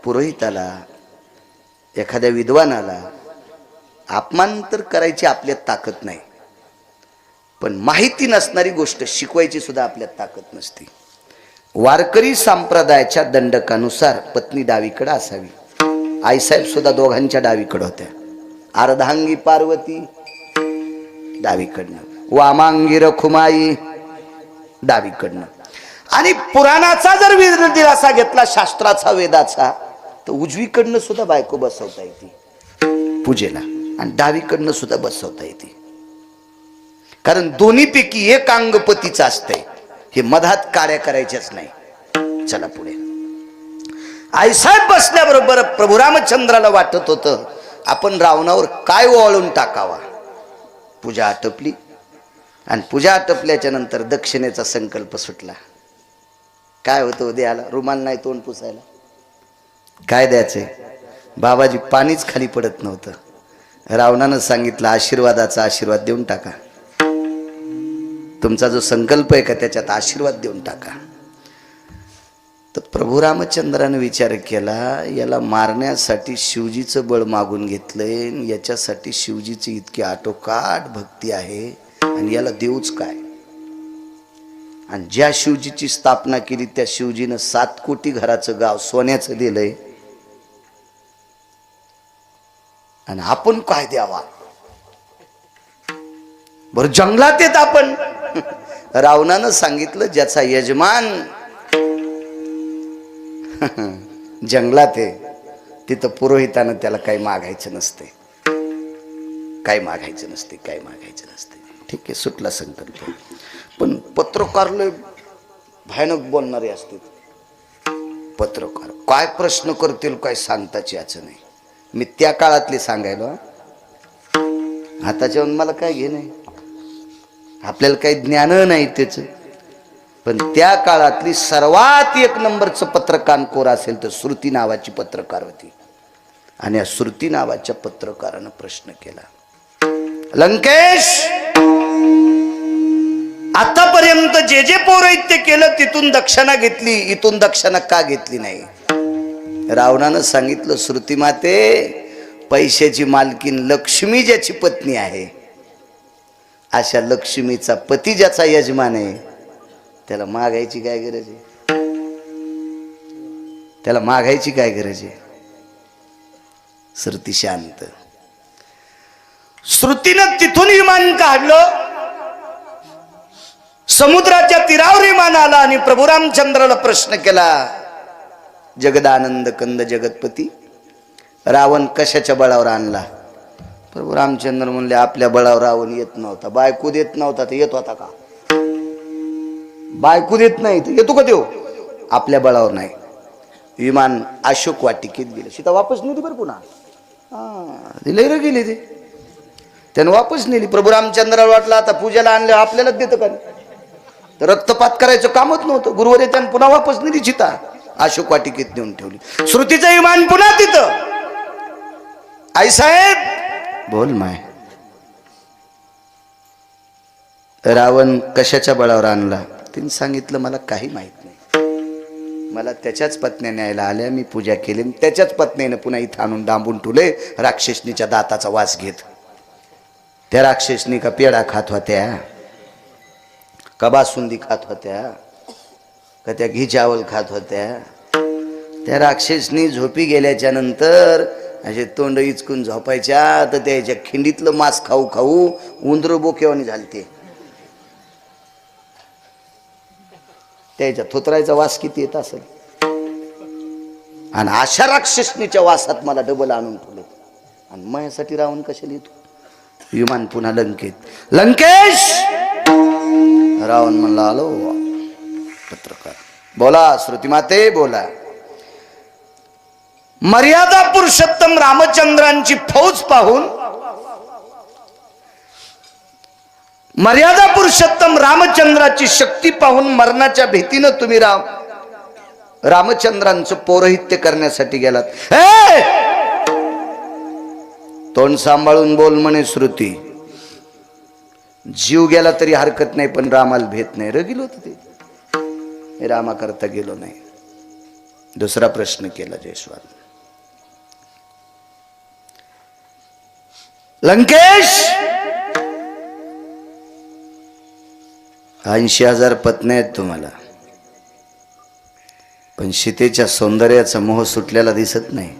पुरोहिताला, एखाद्या विद्वानाला अपमान तर करायची आपल्यात ताकद नाही, पण माहिती नसणारी गोष्ट शिकवायची सुद्धा आपल्यात ताकद नसते. वारकरी संप्रदायाच्या दंडकानुसार पत्नी डावीकडे असावी. आईसाहेब सुद्धा दोघांच्या डावीकडे होत्या. अर्धांगी पार्वती डावीकडनं, वामांगी रखुमाई डावीकडनं. आणि पुराणाचा जर दिलासा घेतला, शास्त्राचा वेदाचा, तर उजवीकडनं सुद्धा बायको बसवता येते पूजेला आणि डावीकडनं सुद्धा बसवता येते. कारण दोन्हीपैकी एक अंग पतीचं असतंय. हे मधात कार्य करायचेच नाही. चला पुढे. आईसाहेब बसल्याबरोबर प्रभू रामचंद्राला वाटत होतं आपण रावणावर काय ओवाळून टाकावा. पूजा आटपली. आणि पूजा आटपल्याच्या नंतर दक्षिणेचा संकल्प सुटला. काय होतं द्यायला? रुमाल नाही तोंड पुसायला. काय द्यायचंय? बाबाजी पाणीच खाली पडत नव्हतं. रावणानं सांगितलं आशीर्वादाचा आशीर्वाद देऊन टाका. तुमचा जो संकल्प आहे का त्याच्यात आशीर्वाद देऊन टाका. तर प्रभू रामचंद्राने विचार केला, याला मारण्यासाठी शिवजीचं बळ मागून घेतलंय, याच्यासाठी शिवजीची इतकी आटोकाट भक्ती आहे आणि याला देऊच काय. आणि ज्या शिवजीची स्थापना केली त्या शिवजीनं 7 कोटी घराचं गाव सोन्याचं दिलंय, आणि आपण काय द्यावा. बरं जंगलात येत आपण. रावणानं सांगितलं ज्याचा यजमान जंगलात आहे तिथं पुरोहितानं त्याला काही मागायचं नसते, काय मागायचं नसते, काय मागायचं नसते. ठीक आहे, सुटला संकल्प. पण पत्रकार लय भयानक बोलणारे असतात. पत्रकार काय प्रश्न करतील काय सांगताच याचं नाही. मी त्या काळातले सांगायलो, आताच्या मला काय घे नाही, आपल्याला काही ज्ञान नाही त्याचं. पण त्या काळातली सर्वात 1 नंबरचं पत्रकार कोर असेल तर श्रुती नावाची पत्रकार होती. आणि या श्रुती नावाच्या पत्रकारानं प्रश्न केला, लंकेश आतापर्यंत जे जे पौरोहित्य केलं तिथून दक्षिणा घेतली, इथून दक्षिणा का घेतली नाही. रावणानं सांगितलं श्रुती माते, पैशाची मालकीन लक्ष्मी ज्याची पत्नी आहे, अशा लक्ष्मीचा पती ज्याचा यजमान आहे त्याला मागायची काय गरज आहे. त्याला मागायची काय गरज आहे. श्रुती शांत. श्रुतीनं तिथून विमान काढलं, समुद्राच्या तीरावर विमान आला आणि प्रभू रामचंद्राला प्रश्न केला, जगदानंद कंद जगतपती, रावण कशाच्या बळावर आणला. प्रभू रामचंद्र म्हणले आपल्या बळावर रावण येत नव्हता. बायको देत नव्हता तर येत होता का. बायको देत नाही तर येतो का देव. आपल्या बळावर नाही. विमान अशोक वाटिकेत गेलं. सीता वापस नेली बरं पुन्हा. लैर गेली ते, त्यानं वापस नेली. प्रभू रामचंद्राला वाटलं आता पूजेला आणलं आपल्यालाच देतं का, तर रक्तपात करायचं कामच नव्हतं. गुरुवार त्यानं पुन्हा वापस नेली सीता, अशोक वाटिकेत नेऊन ठेवली. श्रुतीचं विमान पुन्हा तिथं. आई साहेब बोल माय, रावण कशाच्या बळावर आणला. तिने सांगितलं मला काही माहित नाही. मला त्याच्याच पत्नी न्यायला आल्या, मी पूजा केली, त्याच्याच पत्नीने पुन्हा इथं आणून डांबून ठेवले राक्षसनीच्या दाताचा वास घेत. त्या राक्षसनी का पेढा खात होत्या, का बासुंदी खात होत्या, का त्या घी चावल खात होत्या. त्या राक्षसनी झोपी गेल्याच्या नंतर असे तोंड इचकून झोपायच्या तर त्याच्या खिंडीतलं मांस खाऊ खाऊ उंदर बोकेवानी झालते. त्याच्या थोतरायचा वास किती येत असेल. आणि अशा राक्षसनीच्या वासात मला डबल आणून ठेवले. आणि माझ्यासाठी रावण कशाला येतो. विमान पुन्हा लंकेत. लंकेश रावण म्हणला आलो. पत्रकार बोला, श्रुती माते बोला. मर्यादा पुरुषोत्तम रामचंद्रांची फौज पाहून, मर्यादा पुरुषोत्तम रामचंद्राची शक्ती पाहून मरणाच्या भीतीनं तुम्ही रामचंद्रांचं पौरोहित्य करण्यासाठी गेलात. तोंड सांभाळून बोल म्हणे श्रुती. जीव गेला तरी हरकत नाही पण रामाला भेट नाही. रगिल होत ते, रामा करता गेलो नाही. दुसरा प्रश्न केला जयस्वाल. लंकेश 80,000 पत्न्या आहेत तुम्हाला, पण सीतेच्या सौंदर्याचा मोह सुटलेला दिसत नाही.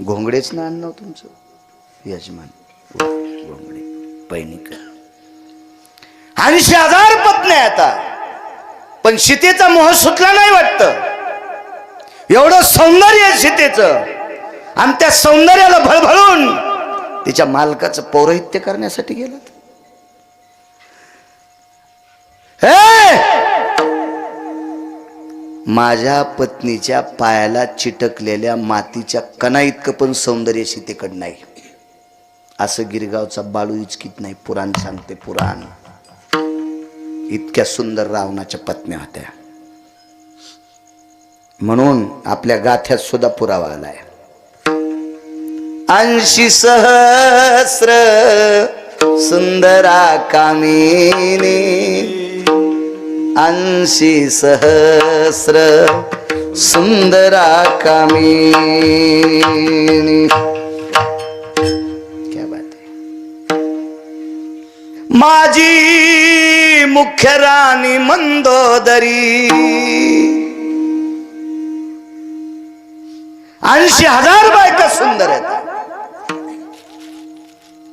घोंगडेच ना आणणं तुमचं यजमान. घोंगडे पैनिक 80,000 पत्न्या आता, पण सीतेचा मोह सुटला नाही वाटतं. एवढं सौंदर्य आहे सीतेचं, आणि त्या सौंदर्याला भळभळून तिच्या मालकाचं पौरोहित्य करण्यासाठी गेलात. माझ्या पत्नीच्या पायाला चिटकलेल्या मातीच्या कणा इतकं पण सौंदर्य सीतेकडे नाही. असं गिरगावचा बाळू इचकीत नाही. पुराण सांगते, पुराण. इतक्या सुंदर रावणाच्या पत्न्या होत्या, म्हणून आपल्या गाथ्यात सुद्धा पुरावा आलाय. 80 सहस्र सुंदरा कामिनी, 80 सहस्र सुंदरा कामिनी. क्या बात है. माझी मुख्य राणी मंदोदरी, 80,000 बायका सुंदर आहेत.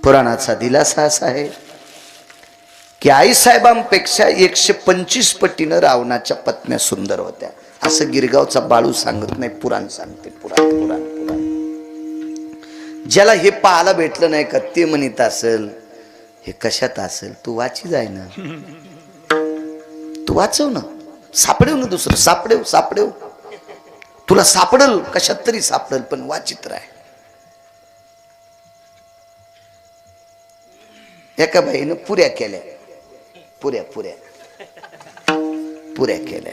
पुराणाचा दिलासा असा आहे की आईसाहेबांपेक्षा 125 पटीनं रावणाच्या पत्न्या सुंदर होत्या. असं गिरगावचा बाळू सांगत नाही, पुराण सांगते. पुराण पुराण पुराण. ज्याला हे पाहायला भेटलं नाही का ते म्हणत असेल हे कशात असेल. तू वाची जाय ना, तू वाचव ना, सापडेव ना, दुसरं सापडेव. सापडेव तुला सापडल, कशात तरी सापडल, पण वाचित राह. एका बाईनं पुऱ्या केल्या, पुऱ्या पुऱ्या पुऱ्या केल्या.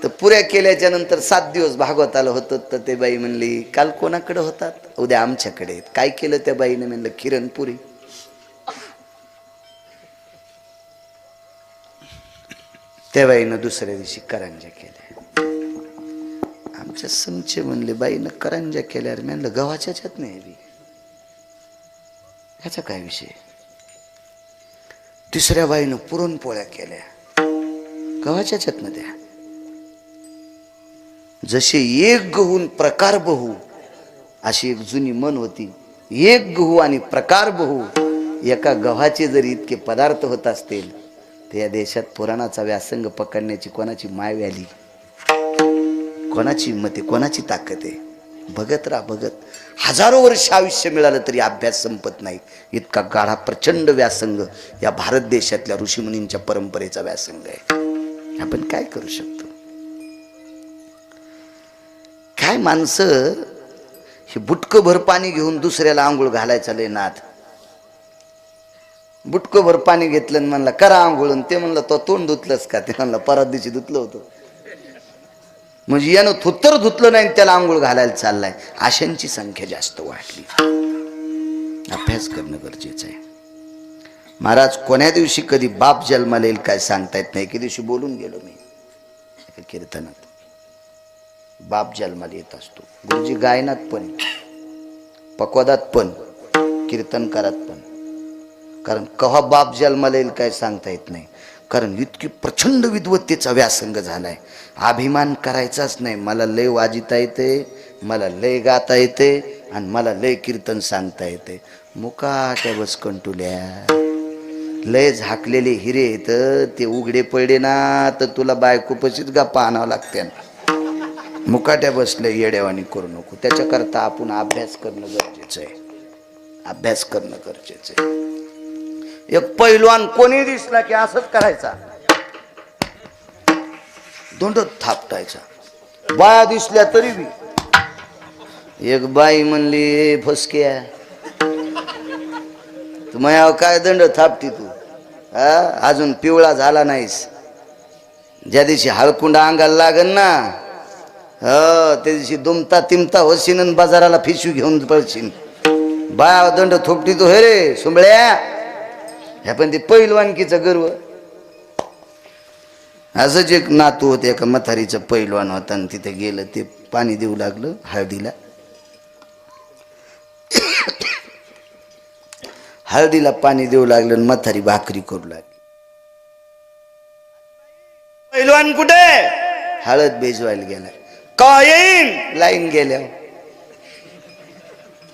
तर पुऱ्या केल्याच्या नंतर 7 दिवस भागवताला होतं. तर ते बाई म्हणली काल कोणाकडे होतात, उद्या आमच्याकडे. काय केलं त्या बाईने, म्हणलं किरणपुरी. त्या बाईनं दुसऱ्या दिवशी करंज्या केल्या. आमच्या समचे म्हणले बाईनं करंज्या केल्यावर म्हणलं गव्हाच्या ह्याच्यात नाही बी, ह्याचा काय विषय. तिसऱ्या बाईनं पुरणपोळ्या केल्या, गव्हाच्या ह्याच्यात न द्या. जसे एक गहून प्रकार बहु, अशी एक जुनी मन होती. एक गहू आणि प्रकार बहु, एका गव्हाचे जरी इतके पदार्थ होत असतील तर या देशात पुराणाचा व्यासंग पकडण्याची कोणाची माय व्याली, कोणाची हिंमत आहे, कोणाची ताकद आहे. बघत राहा, बघत. हजारो वर्ष आयुष्य मिळालं तरी अभ्यास संपत नाही. इतका गाढा प्रचंड व्यासंग या भारत देशातल्या ऋषीमुनींच्या परंपरेचा व्यासंग आहे. आपण काय करू शकतो. काय माणसं हे बुटकं भर पाणी घेऊन दुसऱ्याला आंघोळ घालायचा लय नाद. बुटकं भर पाणी घेतलं म्हणलं करा आंघोळ, ते म्हणलं तो तोंड धुतलंस का, ते म्हणलं परत दिवशी धुतलं होतं. म्हणजे यानं थुत्तर धुतलं नाही त्याला आंघोळ घालायला चाललाय. अशांची संख्या जास्त वाढली. अभ्यास करणं गरजेचं आहे. महाराज कोण्या दिवशी कधी बाप जन्माला येईल काय सांगता येत नाही. एके दिवशी बोलून गेलो मी एका कीर्तनात, बाप जन्माला येत असतो. गुरुजी गायनात पण, पकवादात पण, कीर्तनकारात पण. कारण कव्हा बाप जन्माला येईल काय सांगता येत नाही. कारण इतकी प्रचंड विद्वत्तेचा व्यासंग झालाय. अभिमान करायचाच नाही. मला लय वाजिता येते, मला लय गाता येते, आणि मला लय कीर्तन सांगता येते. मुकाट्या बसकंटुल्या लय झाकलेले हिरे येत, ते उघडे पडले ना तर तुला बायको पशीच गप्पा आणावं लागते. मुकाट्या बसले येड्यावानी करू नको. त्याच्याकरता आपण अभ्यास करणं गरजेचं आहे. अभ्यास करणं गरजेचं आहे. एक पैलवान कोणी दिसला की असंच करायचा, दोंड थापटायचा. बाया दिसल्या तरी बी. एक बाई म्हणली फसक्या तू माझ्यावर काय दंड थापती तू, अजून पिवळा झाला नाहीस. ज्या दिवशी हळकुंडा अंगाला लागन ना त्या दिवशी दुमता तिमता होशीन आणि बाजाराला फिशू घेऊन पळशीन. बाया दंड थोपटी तो हे रे सुंबळ्या. ह्या पण ते पैलवानकीचा गर्व. असंच एक नातू होते, एका म्हातारीचं पैलवान होता, आणि तिथे गेलं, ते पाणी देऊ लागलं हळदीला. हळदीला पाणी देऊ लागलं आणि म्हातारी भाकरी करू लागली. पैलवान कुठे, हळद बेजवायला गेला. का येईन, लाईन गेल्या.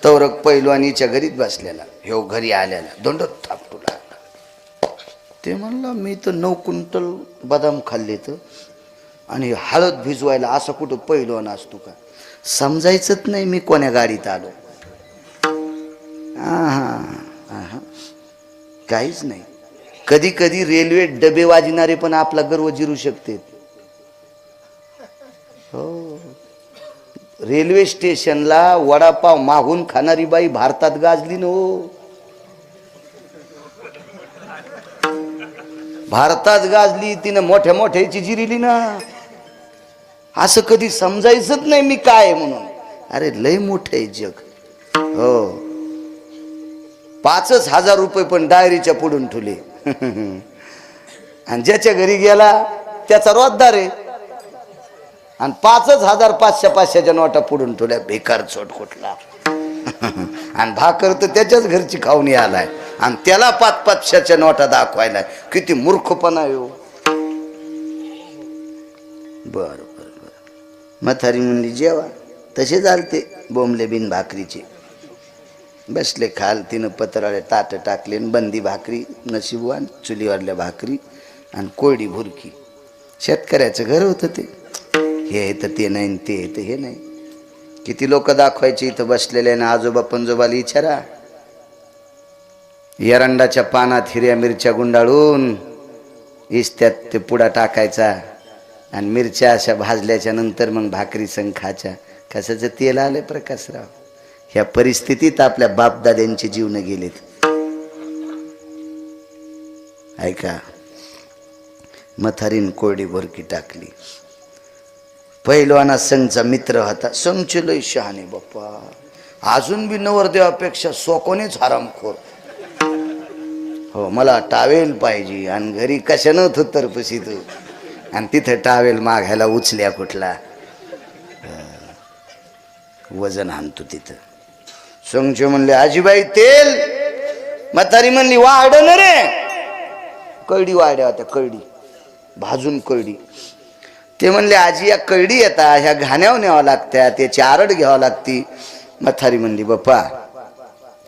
तवरक पैलवानीच्या घरीत बसलेला, ह्यो घरी आलेला दोंडत थापटू लागला. ते म्हणलं मी तर 9 क्विंटल बदाम खाल्ले तर, आणि हळद भिजवायला असा कुठं पैलवान असतो का. समजायचंच नाही मी कोण्या गाडीत आलो. काहीच नाही. कधी कधी रेल्वे डबे वाजणारे पण आपला गर्व जिरू शकते. हो, रेल्वे स्टेशनला वडापाव मागून खाणारी बाई भारतात गाजली ना हो. भारतात गाजली, तिनं मोठ्या मोठ्याची जिरिली ना. असं कधी समजायचंच नाही मी काय म्हणून. अरे लय मोठं आहे जग. हो, 5,000 रुपये पण डायरीच्या पुढून ठुले. आणि ज्याच्या घरी गेला त्याचा रोजदार आहे. आणि 5,000 500च्या नोटा पुढून ठेवल्या. बेकार चोट कुठला. आणि भाकर तर त्याच्याच घरची खाऊन आलाय आणि त्याला 500च्या नोटा दाखवायला. किती मूर्खपणा येऊ. बर बर बर. म्हातारी म्हणली जेवा. तसे चालते बोंबले बिन भाकरीचे. बसले खाल. तिनं पत्राळे ताट टाकले. बंदी भाकरी नशीबवान, चुलीवरल्या भाकरी आणि कोरडी भुरकी. शेतकऱ्याचं घर होतं ते. हे तर ते नाही, ते तर हे नाही. किती लोक दाखवायचे इथं बसलेले ना. आजोबा पंजोबाला विचारा. एरंडाच्या पानात हिरव्या मिरच्या गुंडाळून इस्त्यात ते पुडा टाकायचा आणि मिरच्या अशा भाजल्याच्या नंतर मग भाकरी संग खायच्या. कशाचं तेल आलं प्रकाशराव. ह्या परिस्थितीत आपल्या बापदाद्यांचे जीवन गेलेत. ऐका, मथारीन कोरडी भुरकी टाकली. पहिलवाना संघचा मित्र होता. संघचे लय शहाणे बाप्पा. अजून बी नवरदेवापेक्षा सोकोनेच हरामखोर. हो, मला टावेल पाहिजे आणि घरी कशानं थुत्तर पशी तू. आणि तिथं टावेल मागायला उचल्या कुठला. वजन आणतो तिथं. संघचे म्हणले आजीबाई तेल. म्हातारी म्हणली वाढन रे. कळडी वाड्या होत्या, कळडी भाजून कळडी. ते म्हणले आजी या कळडी येतात, ह्या घाण्यावर न्यावं लागत्या, त्याची आरड घ्यावं लागती. म्हातारी म्हणली बाप्पा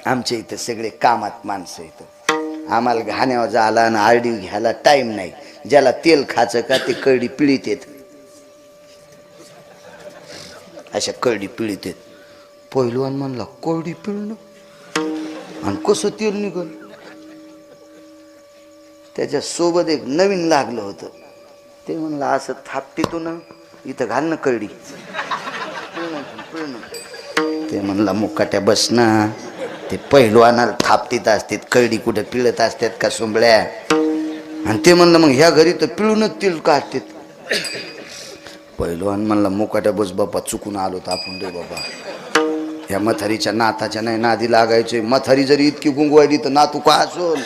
आमच्या इथं सगळे कामात माणसं येतं. आम्हाला घाण्यावर जायला आणि आरडी घ्यायला टाइम नाही. ज्याला तेल खायचं का ते कळडी पिळीत येत. अशा कळडी पिळीत येत. पहिलवान म्हणला कळडी पिळणं आणि कसं तेल निघल. त्याच्या सोबत एक नवीन लागलं होतं. ते म्हणलं असं थापटीतून इथं घाल ना कळडी. ते म्हणला मुकाट्या बस ना. ते पहिलवानाला थापटीत असतात, कळडी कुठे पिळत असतात का सोंबळ्या. आणि ते म्हणलं मग ह्या घरी तर पिळूनच तेल काढतात. पहिलवान म्हणला मुकाट्या बस बाबा, चुकून आलो तर आपण रे बाबा. ह्या मथारीच्या नाताच्या नाही नादी लागायचे. मथारी जरी इतकी गुंगवायली तर नातू का असोल.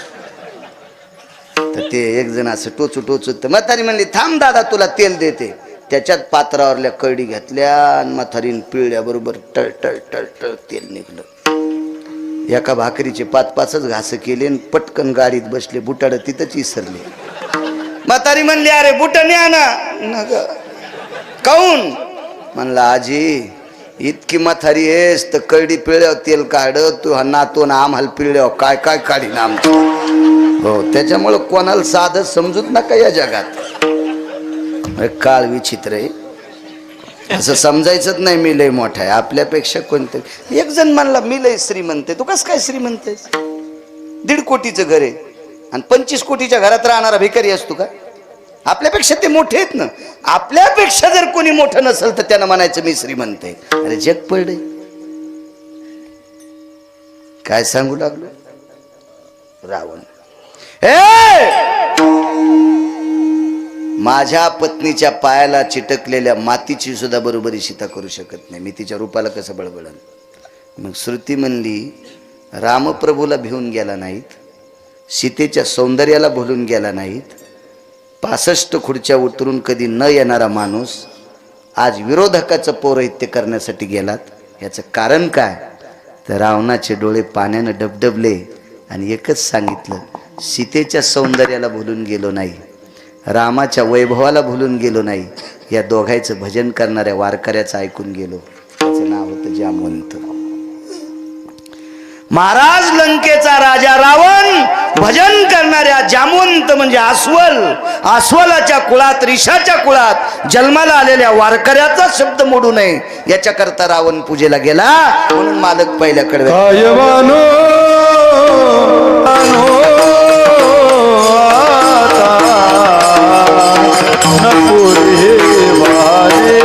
तर ते एक जण असं टोचू टोचू. तर म्हातारी म्हणली थांब दादा तुला तेल देते. त्याच्यात पात्रावरल्या कळडी घेतल्या आणि म्हातारीन पिळल्याबरोबर टळ टळ टळ टळ तेल निघलं. एका भाकरीचे 5-5च घास केले आणि पटकन गाडीत बसले. बुटाड तिथंच विसरले. म्हातारी म्हणली अरे बुट न्या ना. काऊन म्हणला आजी इतकी म्हातारी आहेस तर कळडी पिळल्यावर तेल काढ. तू हा नातून आम्हाला पिळल्यावर काय काय काढीन आमचं. हो, त्याच्यामुळं कोणाला साधं समजूत नका या जगात. काळ विचित्र आहे. असं समजायचंच नाही मी लय मोठा आहे आपल्यापेक्षा. कोणतं एक जण म्हणला मी लय श्रीमंत आहे. तू कसं काय श्रीमंत आहेस. 1.5 कोटीचं घर आहे आणि 25 कोटीच्या घरात राहणारा भिकारी असतो का. आपल्यापेक्षा ते मोठे आहेत ना. आपल्यापेक्षा जर कोणी मोठं नसेल तर त्यानं म्हणायचं मी श्रीमंत आहे. अरे जग पडले. काय सांगू लागलो. रावण माझ्या पत्नीच्या पायाला चिटकलेल्या मातीची सुद्धा बरोबरी सीता करू शकत नाही. मी तिच्या रूपाला कसं बळबळन. मग श्रुती म्हणली रामप्रभूला भिवून गेला नाहीत, सीतेच्या सौंदर्याला भुलून गेला नाहीत. 65 खुर्च्या उतरून कधी न येणारा माणूस आज विरोधकाचं पौरोहित्य करण्यासाठी गेलात. याचं कारण काय तर रावणाचे डोळे पाण्यानं डबडबले आणि एकच सांगितलं सीतेच्या सौंदर्याला भुलून गेलो नाही, रामाच्या वैभवाला भुलून गेलो नाही. या दोघांचं भजन करणाऱ्या वारकऱ्याचं ऐकून गेलो. त्याचं नाव होतं जामवंत. महाराज लंकेचा राजा रावण भजन करणाऱ्या जामवंत म्हणजे अस्वल. अस्वलाच्या कुळात ऋषाच्या कुळात जन्माला आलेल्या वारकऱ्याचा शब्द मोडू नये याच्याकरता रावण पूजेला गेला. म्हणून मालक पहिल्याकडे नको रे वारे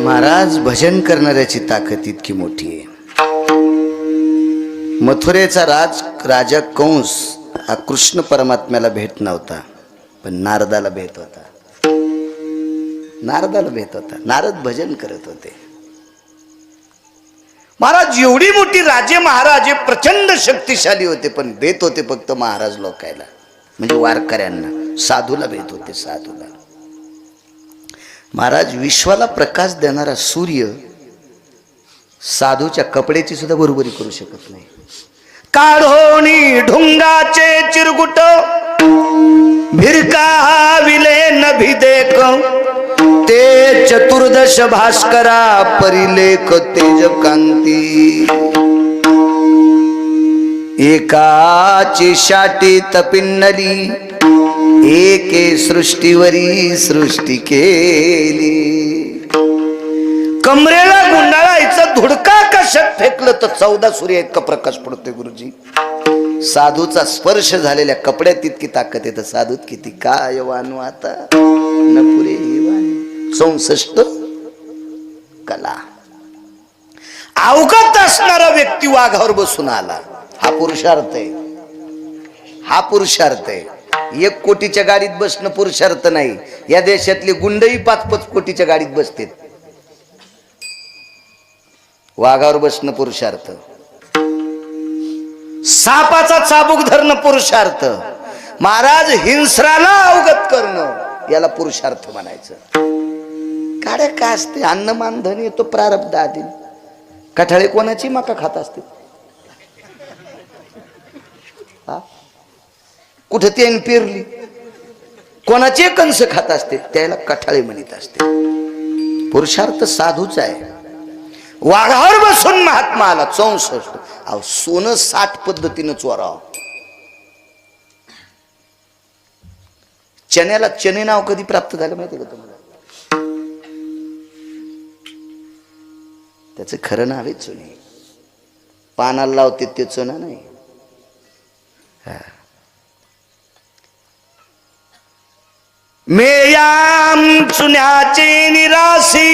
महाराज भजन करणाऱ्याची ताकद इतकी मोठी आहे. मथुरेचा राजा कंस हा कृष्ण परमात्म्याला भेट नव्हता, पण नारदाला भेट होता. नारद भजन करत होते. महाराज एवढी मोठी राजे महाराजे प्रचंड शक्तिशाली होते, पण भेट होते फक्त महाराज लोकायला, म्हणजे वारकऱ्यांना, साधूला भेट होते, साधूला. महाराज विश्वाला प्रकाश देणारा सूर्य साधूच्या कपड्याची सुद्धा बरोबरी करू शकत नाही. काढोनी ढुंगाचे चिरगुट भिरकाविले नभी देख, ते चतुर्दश भास्करा परिलेख तेज कांती. एकाची शाटी तपिन्नली, एके सृष्टीवरी सृष्टी केली. कमरेला गुंडाळायचं धुडका कशात फेकलं तर 14 सूर्य इतका प्रकाश पडतोय गुरुजी. साधूचा स्पर्श झालेल्या कपड्यात इतकी ताकद येतं. साधूत किती काय वानू आता न पुरे 64 कला. अवगत असणारा व्यक्ती वाघावर बसून आला, हा पुरुषार्थ आहे. हा पुरुषार्थ आहे. 1 कोटीच्या गाडीत बसणं पुरुषार्थ नाही. या देशातले गुंडही 5-5 कोटीच्या गाडीत बसतात. वाघावर बसणं पुरुषार्थ. सापाचा चाबूक धरणं पुरुषार्थ. महाराज हिंस्राला अवगत करणं याला पुरुषार्थ म्हणायचं. काड्या काय असते, अन्नमान धन येतो प्रारब्ध आधी. कठाळे कोणाची मका खात असते, कुठे त्याने पेरली, कोणाचे कंस खात असते, त्याला कठाळे म्हणत असते. पुरुषार्थ साधूच आहे. वाघावर बसून महात्मा आला 64. अहो सोनं 60 पद्धतीनं चोराव. चण्याला चने नाव कधी प्राप्त झालं माहिती का तुम्हाला? त्याचं खरं नाव आहे चुने. पानाला लावते ते चुना नाही. मेयाम चुन्याचे निराशी,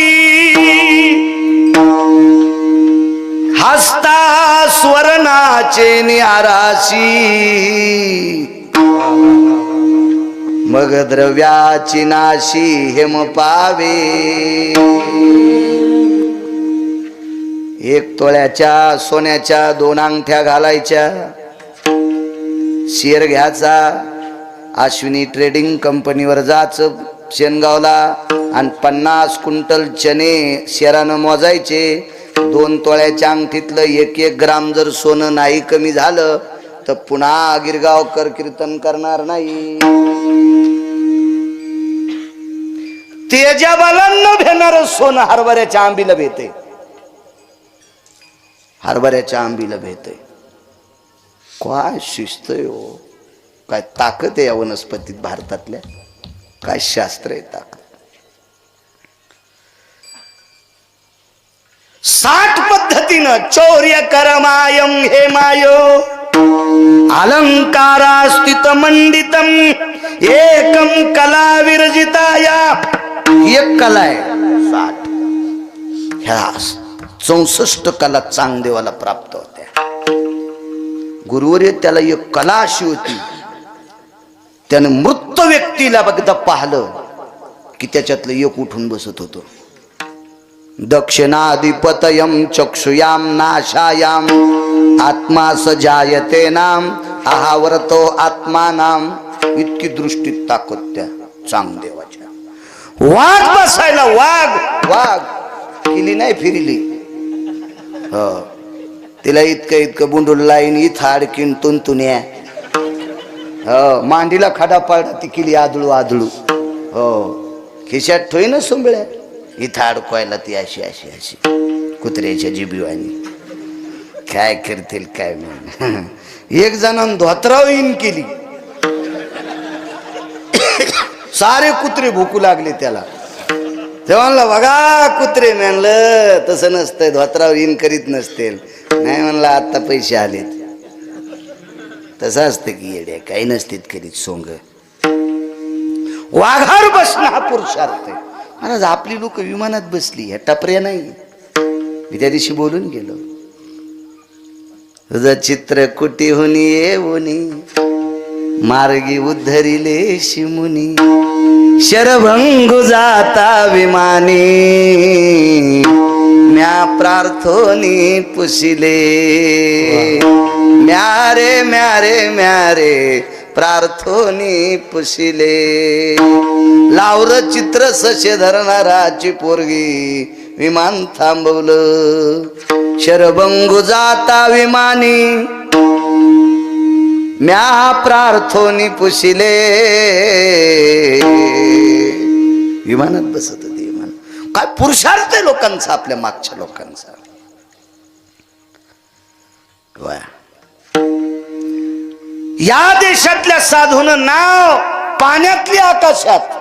हस्ता स्वर्णाचे निराशी. मग द्रव्याची नाशी हेम पावे. 1 तोळ्याच्या सोन्याच्या 2 अंगठ्या घालायच्या. शेअर घ्यायचा, अश्विनी ट्रेडिंग कंपनीवर जायचं शेनगावला, आणि 50 क्विंटल चणे शेरानं मोजायचे. 2 तोळ्याच्या अंगठीतलं 1-1 ग्राम जर सोनं नाही कमी झालं तर पुन्हा गिरगावकर कीर्तन करणार नाही. तेजाबालांना भेटणार सोनं हरभऱ्याच्या आंबीला भेटे. हरभऱ्याच्या आंबीला भेटे. काय शिस्त आहे हो, काय ताकद आहे या वनस्पतीत भारतातल्या. काय शास्त्र आहे, ताकद. 60 पद्धतीनं चौर्य करमायम हे मायो अलंकारास्थित मंडितम एकम कला विरजिताया. एक कला आहे 60. ह्या 64 कला चांगदेवाला प्राप्त होत्या. गुरुवर्य त्याला एक कला अशी होती, त्याने मृत व्यक्तीला बघता पाहिलं की त्याच्यातलं एक उठून बसत होतं. दक्षिणाधिपतयम चक्षुयाम नाशायाम आत्मा स जायते नाम आहावरतो आत्मा नाम इतकी दृष्टीत ताकद त्या चांगदेवाच्या. वाघ बसायला वाघ वाघ किली नाही फिरली. हो तिला इतकं बुंडून लाईन इथं अडकीन तुंतुन्या. हो मांडीला खडा पाडा ती किली आदळू आदळू. हो खिशात ठोई ना सुंबळ्या इथं अडकवायला ती अशी अशी अशी कुत्र्याच्या जिबीवानी. काय करतील काय म्हणून एक जणांनी धोत्राव इन केली. सारे कुत्रे भुकू लागले त्याला. तेव्हा बघा कुत्रे म्हणलं तसं नसतंय, धोत्रावर इन करीत नसतील. नाही म्हणलं आता पैसे आलेत. तसं असतं की येड्या काही नसतेत करीत सोंग. वाघावर बसणं हा पुरुषार्थ आहे. महाराज आपली लोक विमानात बसली ह्या टपऱ्या नाही. मी त्या दिवशी बोलून गेलो. तुझं चित्र कुटी होनी येऊनी मार्गी उद्धरिले शिमुनी शरभंगु जाता विमानी म्या प्रार्थोनी पुसिले म्यारे म्यारे म्यारे प्रार्थोनी पुसिले. लावर चित्र सशे धरणाराची पोरगी विमान थांबवलं शरभंगु जाता विमानी म्या प्रार्थोनी पुसिले. विमानात बसत होती विमान. काय पुरुषार्थ आहे लोकांचा, आपल्या मागच्या लोकांचा. या देशातल्या साधून नाव पाण्यातली आकाशात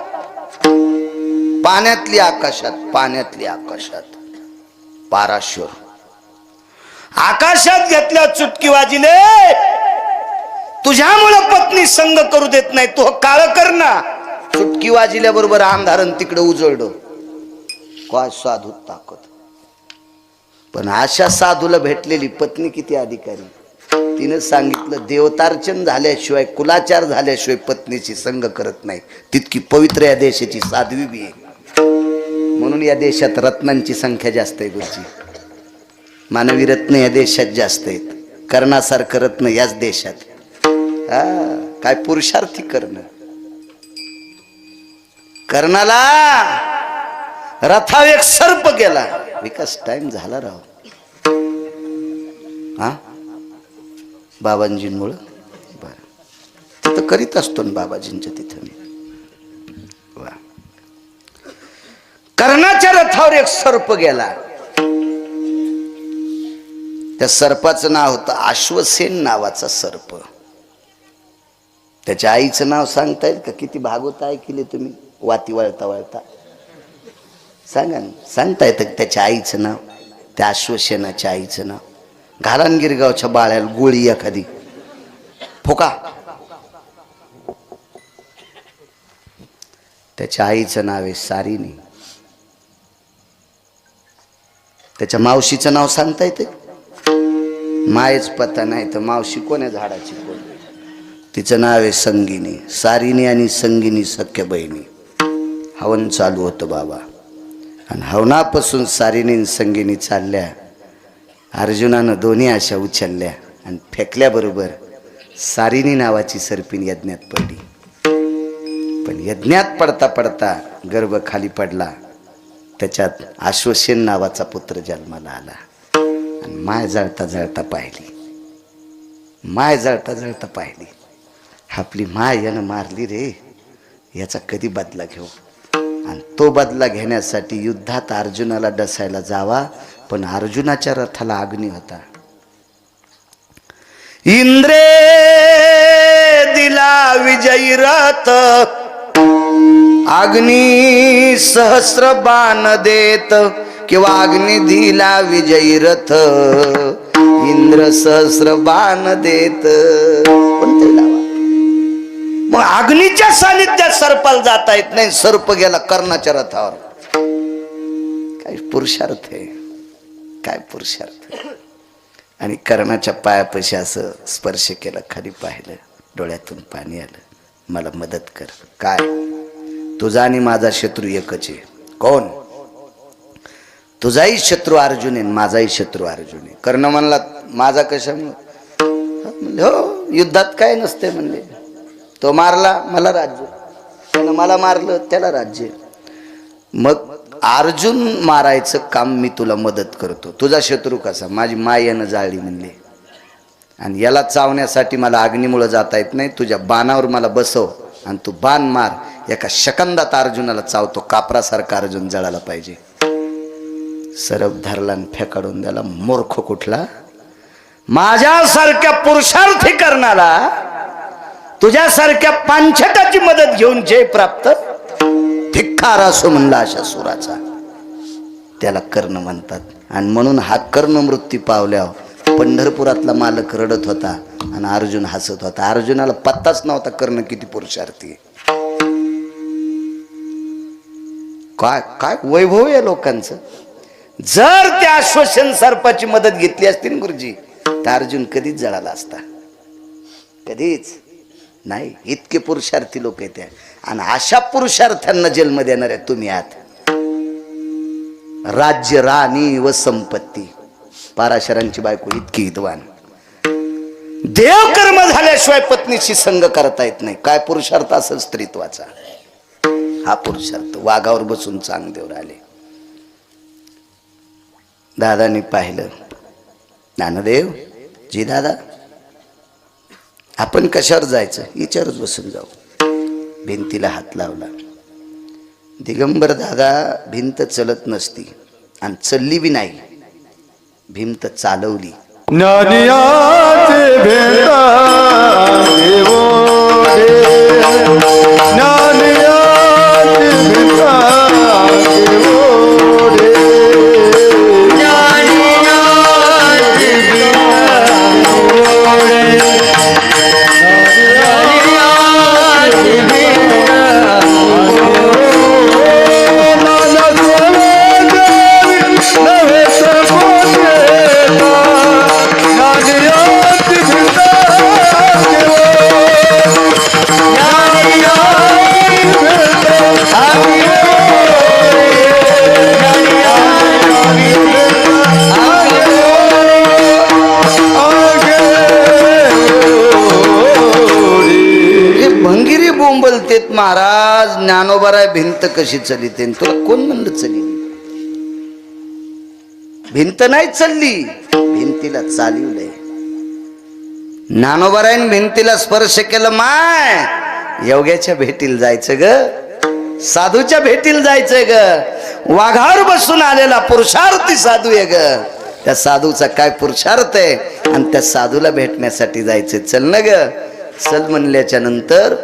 पाण्यातली आकाशात पाण्यातली आकाशात पाराशर आकाशात घेतल्या चुटकी वाजिले. तुझ्यामुळे पत्नी संग करू देत नाही, तू काळ कर ना. चुटकी वाजिल्या बरोबर अंधारण तिकडे उजळड. काय साधू ताकद. पण अशा साधूला भेटलेली पत्नी किती अधिकारी. तिनं सांगितलं देवतार्चन झाल्याशिवाय कुलाचार झाल्याशिवाय पत्नीची संग करत नाही. तितकी पवित्र या देशाची साध्वी बी आहे. म्हणून या देशात रत्नांची संख्या जास्त आहे गुरुजी. मानवी रत्न या देशात जास्त आहेत. कर्णासारखं रत्न याच देशात. काय पुरुषार्थी करणं. कर्णाला रथाव एक सर्प गेला. विकास टाइम झाला राव. हा बाबांजींमुळं. बरं तिथं करीत असतो ना बाबाजींच्या तिथं मी. वा कर्णाच्या रथावर एक सर्प गेला. त्या सर्पाचं नाव होतं अश्वसेन नावाचा सर्प. त्याच्या आईचं नाव सांगता येईल का? किती भागवत ऐकले तुम्ही वाती वळता वळता. सांगा ना, सांगता येतं त्याच्या आईचं नाव, त्या अश्वसेनाच्या आईचं नाव. घालान गिरगावच्या बाळ्याला गोळी एखादी फोका. त्याच्या आईचं नाव आहे सारिणी. त्याच्या मावशीचं नाव सांगता येते? मायच पता नाही तर मावशी कोण्या झाडाची कोण. तिचं नाव आहे संगिनी. सारिणी आणि संगिनी सख्या बहिणी. हवन चालू होतं बाबा. आणि हवनापासून सारिणी आणि संगिनी चालल्या. अर्जुनानं दोन्ही अशा उचलल्या आणि फेकल्याबरोबर सारिणी नावाची सर्पिण यज्ञात पडली. पण यज्ञात पडता पडता गर्भ खाली पडला. त्याच्यात अश्वसेन नावाचा पुत्र जन्माला आला. आणि माय जळता जळता पाहिली. माय जळता जळता पाहिली. आपली माय यानं मारली रे, याचा कधी बदला घेऊ. आणि तो बदला घेण्यासाठी युद्धात अर्जुनाला डसायला जावा. पण अर्जुनाच्या रथाला अग्नी होता. इंद्रे दिला विजयी रथ अग्नी सहस्र बाण देत. किंवा अग्नी दिला विजयी रथ इंद्र सहस्र बाण देत. कोणतरी लावा. मग अग्नीच्या सानिध्यात सर्पाला जाता येत नाही. सर्प गेला कर्णाच्या रथावर. काय पुरुषार्थ आहे, काय पुरुषार्थ. आणि कर्णाच्या पायापाशी असं स्पर्श केला, खाली पाहिलं, डोळ्यातून पाणी आलं. मला मदत कर. काय? तुझा आणि माझा शत्रू एकच आहे. कोण? तुझाही शत्रू अर्जुन आहे, माझाही शत्रू अर्जुन आहे. कर्ण म्हणला माझा कशामुळे? म्हणले हो युद्धात काय नसते म्हणले. तो मारला मला राज्य, त्यानं मला मारलं त्याला राज्य. मग अर्जुन मारायचं काम मी तुला मदत करतो. तुझा शत्रू कसा? माझी मायेनं जाळली म्हणले, आणि याला चावण्यासाठी मला अग्नीमुळं जाता येत नाही. तुझ्या बाणावर मला बसव आणि तू बाण मार. एका सेकंदात अर्जुनाला चावतो. कापरासारखा अर्जुन जळाला पाहिजे. सरप धरला आणि फेकाडून द्याला. मूर्ख कुठला? माझ्यासारख्या पुरुषार्थी करणारा तुझ्यासारख्या पांचटाची मदत घेऊन जय प्राप्त धिक्कार असो म्हणला अशा सुराचा. त्याला कर्ण म्हणतात. आणि म्हणून हा कर्ण मृत्यू पावल्यावर पंढरपुरातला मालक रडत होता आणि अर्जुन हसत होता. अर्जुनाला पत्ताच नव्हता कर्ण किती पुरुषार्थी. काय काय वैभव आहे लोकांचं. जर त्या अश्वसेन सर्पाची मदत घेतली असती ना गुरुजी, तर अर्जुन कधीच जळाला असता. कधीच नाही. इतके पुरुषार्थी लोक आहेत. आणि अशा पुरुषार्थांना जन्म देणाऱ्या तुम्ही आहात. राज्य, राणी व संपत्ती. पाराशरांची बायको इतकी विद्वान. देवकर्म झाल्याशिवाय पत्नीशी संग करता येत नाही. काय पुरुषार्थ असेल स्त्रीत्वाचा? हा पुरुषार्थ. वाघावर बसून चांगदेव आले. दादानी पाहिलं. ज्ञानदेव जी दादा, आपण कशावर जायचं? विचारच बसून जाऊ. भिंतीला हात लावला. दिगंबर दादा भिंत चलत नसती आणि चलली बी नाही. भिंत चालवली. ज्ञानियाचे भेटा देवो रे, ज्ञानियाचे भेटा देवो रे, ज्ञानियाचे भेटा देवो रे, बोंबलतेत महाराज. ज्ञानोबाराय भिंत कशी चलिते? तुला कोण म्हणलं चली? भिंत नाही चालली, भिंतीला चालवलंय. ज्ञानोबारायन भिंतीला स्पर्श केलं. माय योग्याच्या भेटीला जायचं ग, साधूच्या भेटीला जायचं ग. वाघावर बसून आलेला पुरुषार्थी साधू आहे ग. त्या साधूचा काय पुरुषार्थ आहे आणि त्या साधूला भेटण्यासाठी जायचं. चल ना ग. चल म्हणल्याच्या नंतर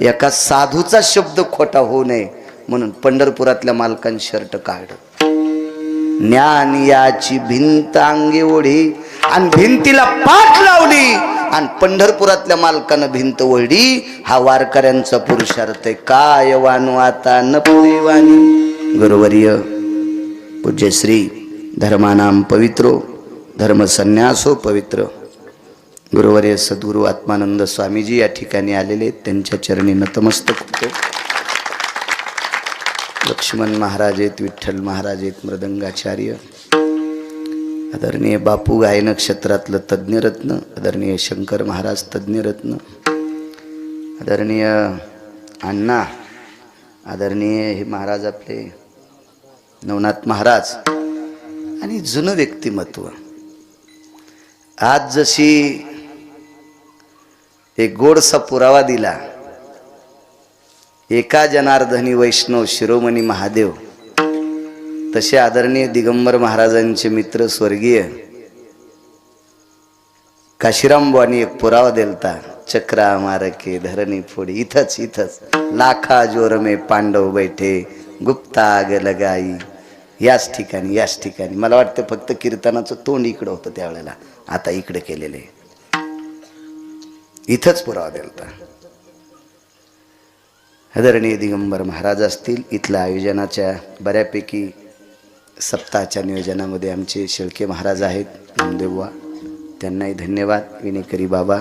एका साधूचा शब्द खोटा होऊ नये म्हणून पंढरपुरातल्या मालकांनी शर्ट काढलं. ज्ञान याची भिंत अंगी ओढी आणि भिंतीला पाठ लावली आणि पंढरपुरातल्या मालकानं भिंत ओढली. हा वारकऱ्यांचा पुरुषार्थ आहे. काय वानू आता न पुरेवानी. गुरुवर्य पूज्य श्री धर्मानाम पवित्रो धर्म संन्यासो पवित्र गुरुवर्य सद्गुरु आत्मानंद स्वामीजी या ठिकाणी आलेले. त्यांच्या चरणी नतमस्तक होतो. लक्ष्मण महाराज आहेत, विठ्ठल महाराज आहेत, मृदंगाचार्य, आदरणीय बापू गायन क्षेत्रातलं तज्ज्ञरत्न, आदरणीय शंकर महाराज तज्ज्ञरत्न, आदरणीय अण्णा, आदरणीय हे महाराज आपले नवनाथ महाराज आणि जुनं व्यक्तिमत्व. आज जशी एक गोडसा पुरावा दिला, एका जनार्दनी वैष्णव शिरोमणी महादेव, तसे आदरणीय दिगंबर महाराजांचे मित्र स्वर्गीय काशीराम बुवांनी एक पुरावा दिलता. चक्रा मारके धरणी फोडी. इथंच लाखा जोर में पांडव बैठे गुप्ता आग लगाई. याच ठिकाणी मला वाटतं फक्त कीर्तनाचं तोंड इकडं होतं त्यावेळेला, आता इकडे केलेले. इथंच पुरावा दिलता. आदरणीय दिगंबर महाराज असतील. इथल्या आयोजनाच्या बऱ्यापैकी सप्ताहाच्या नियोजनामध्ये आमचे शेळके महाराज आहेत, नामदेवबुवा, त्यांनाही धन्यवाद. विनेकरी बाबा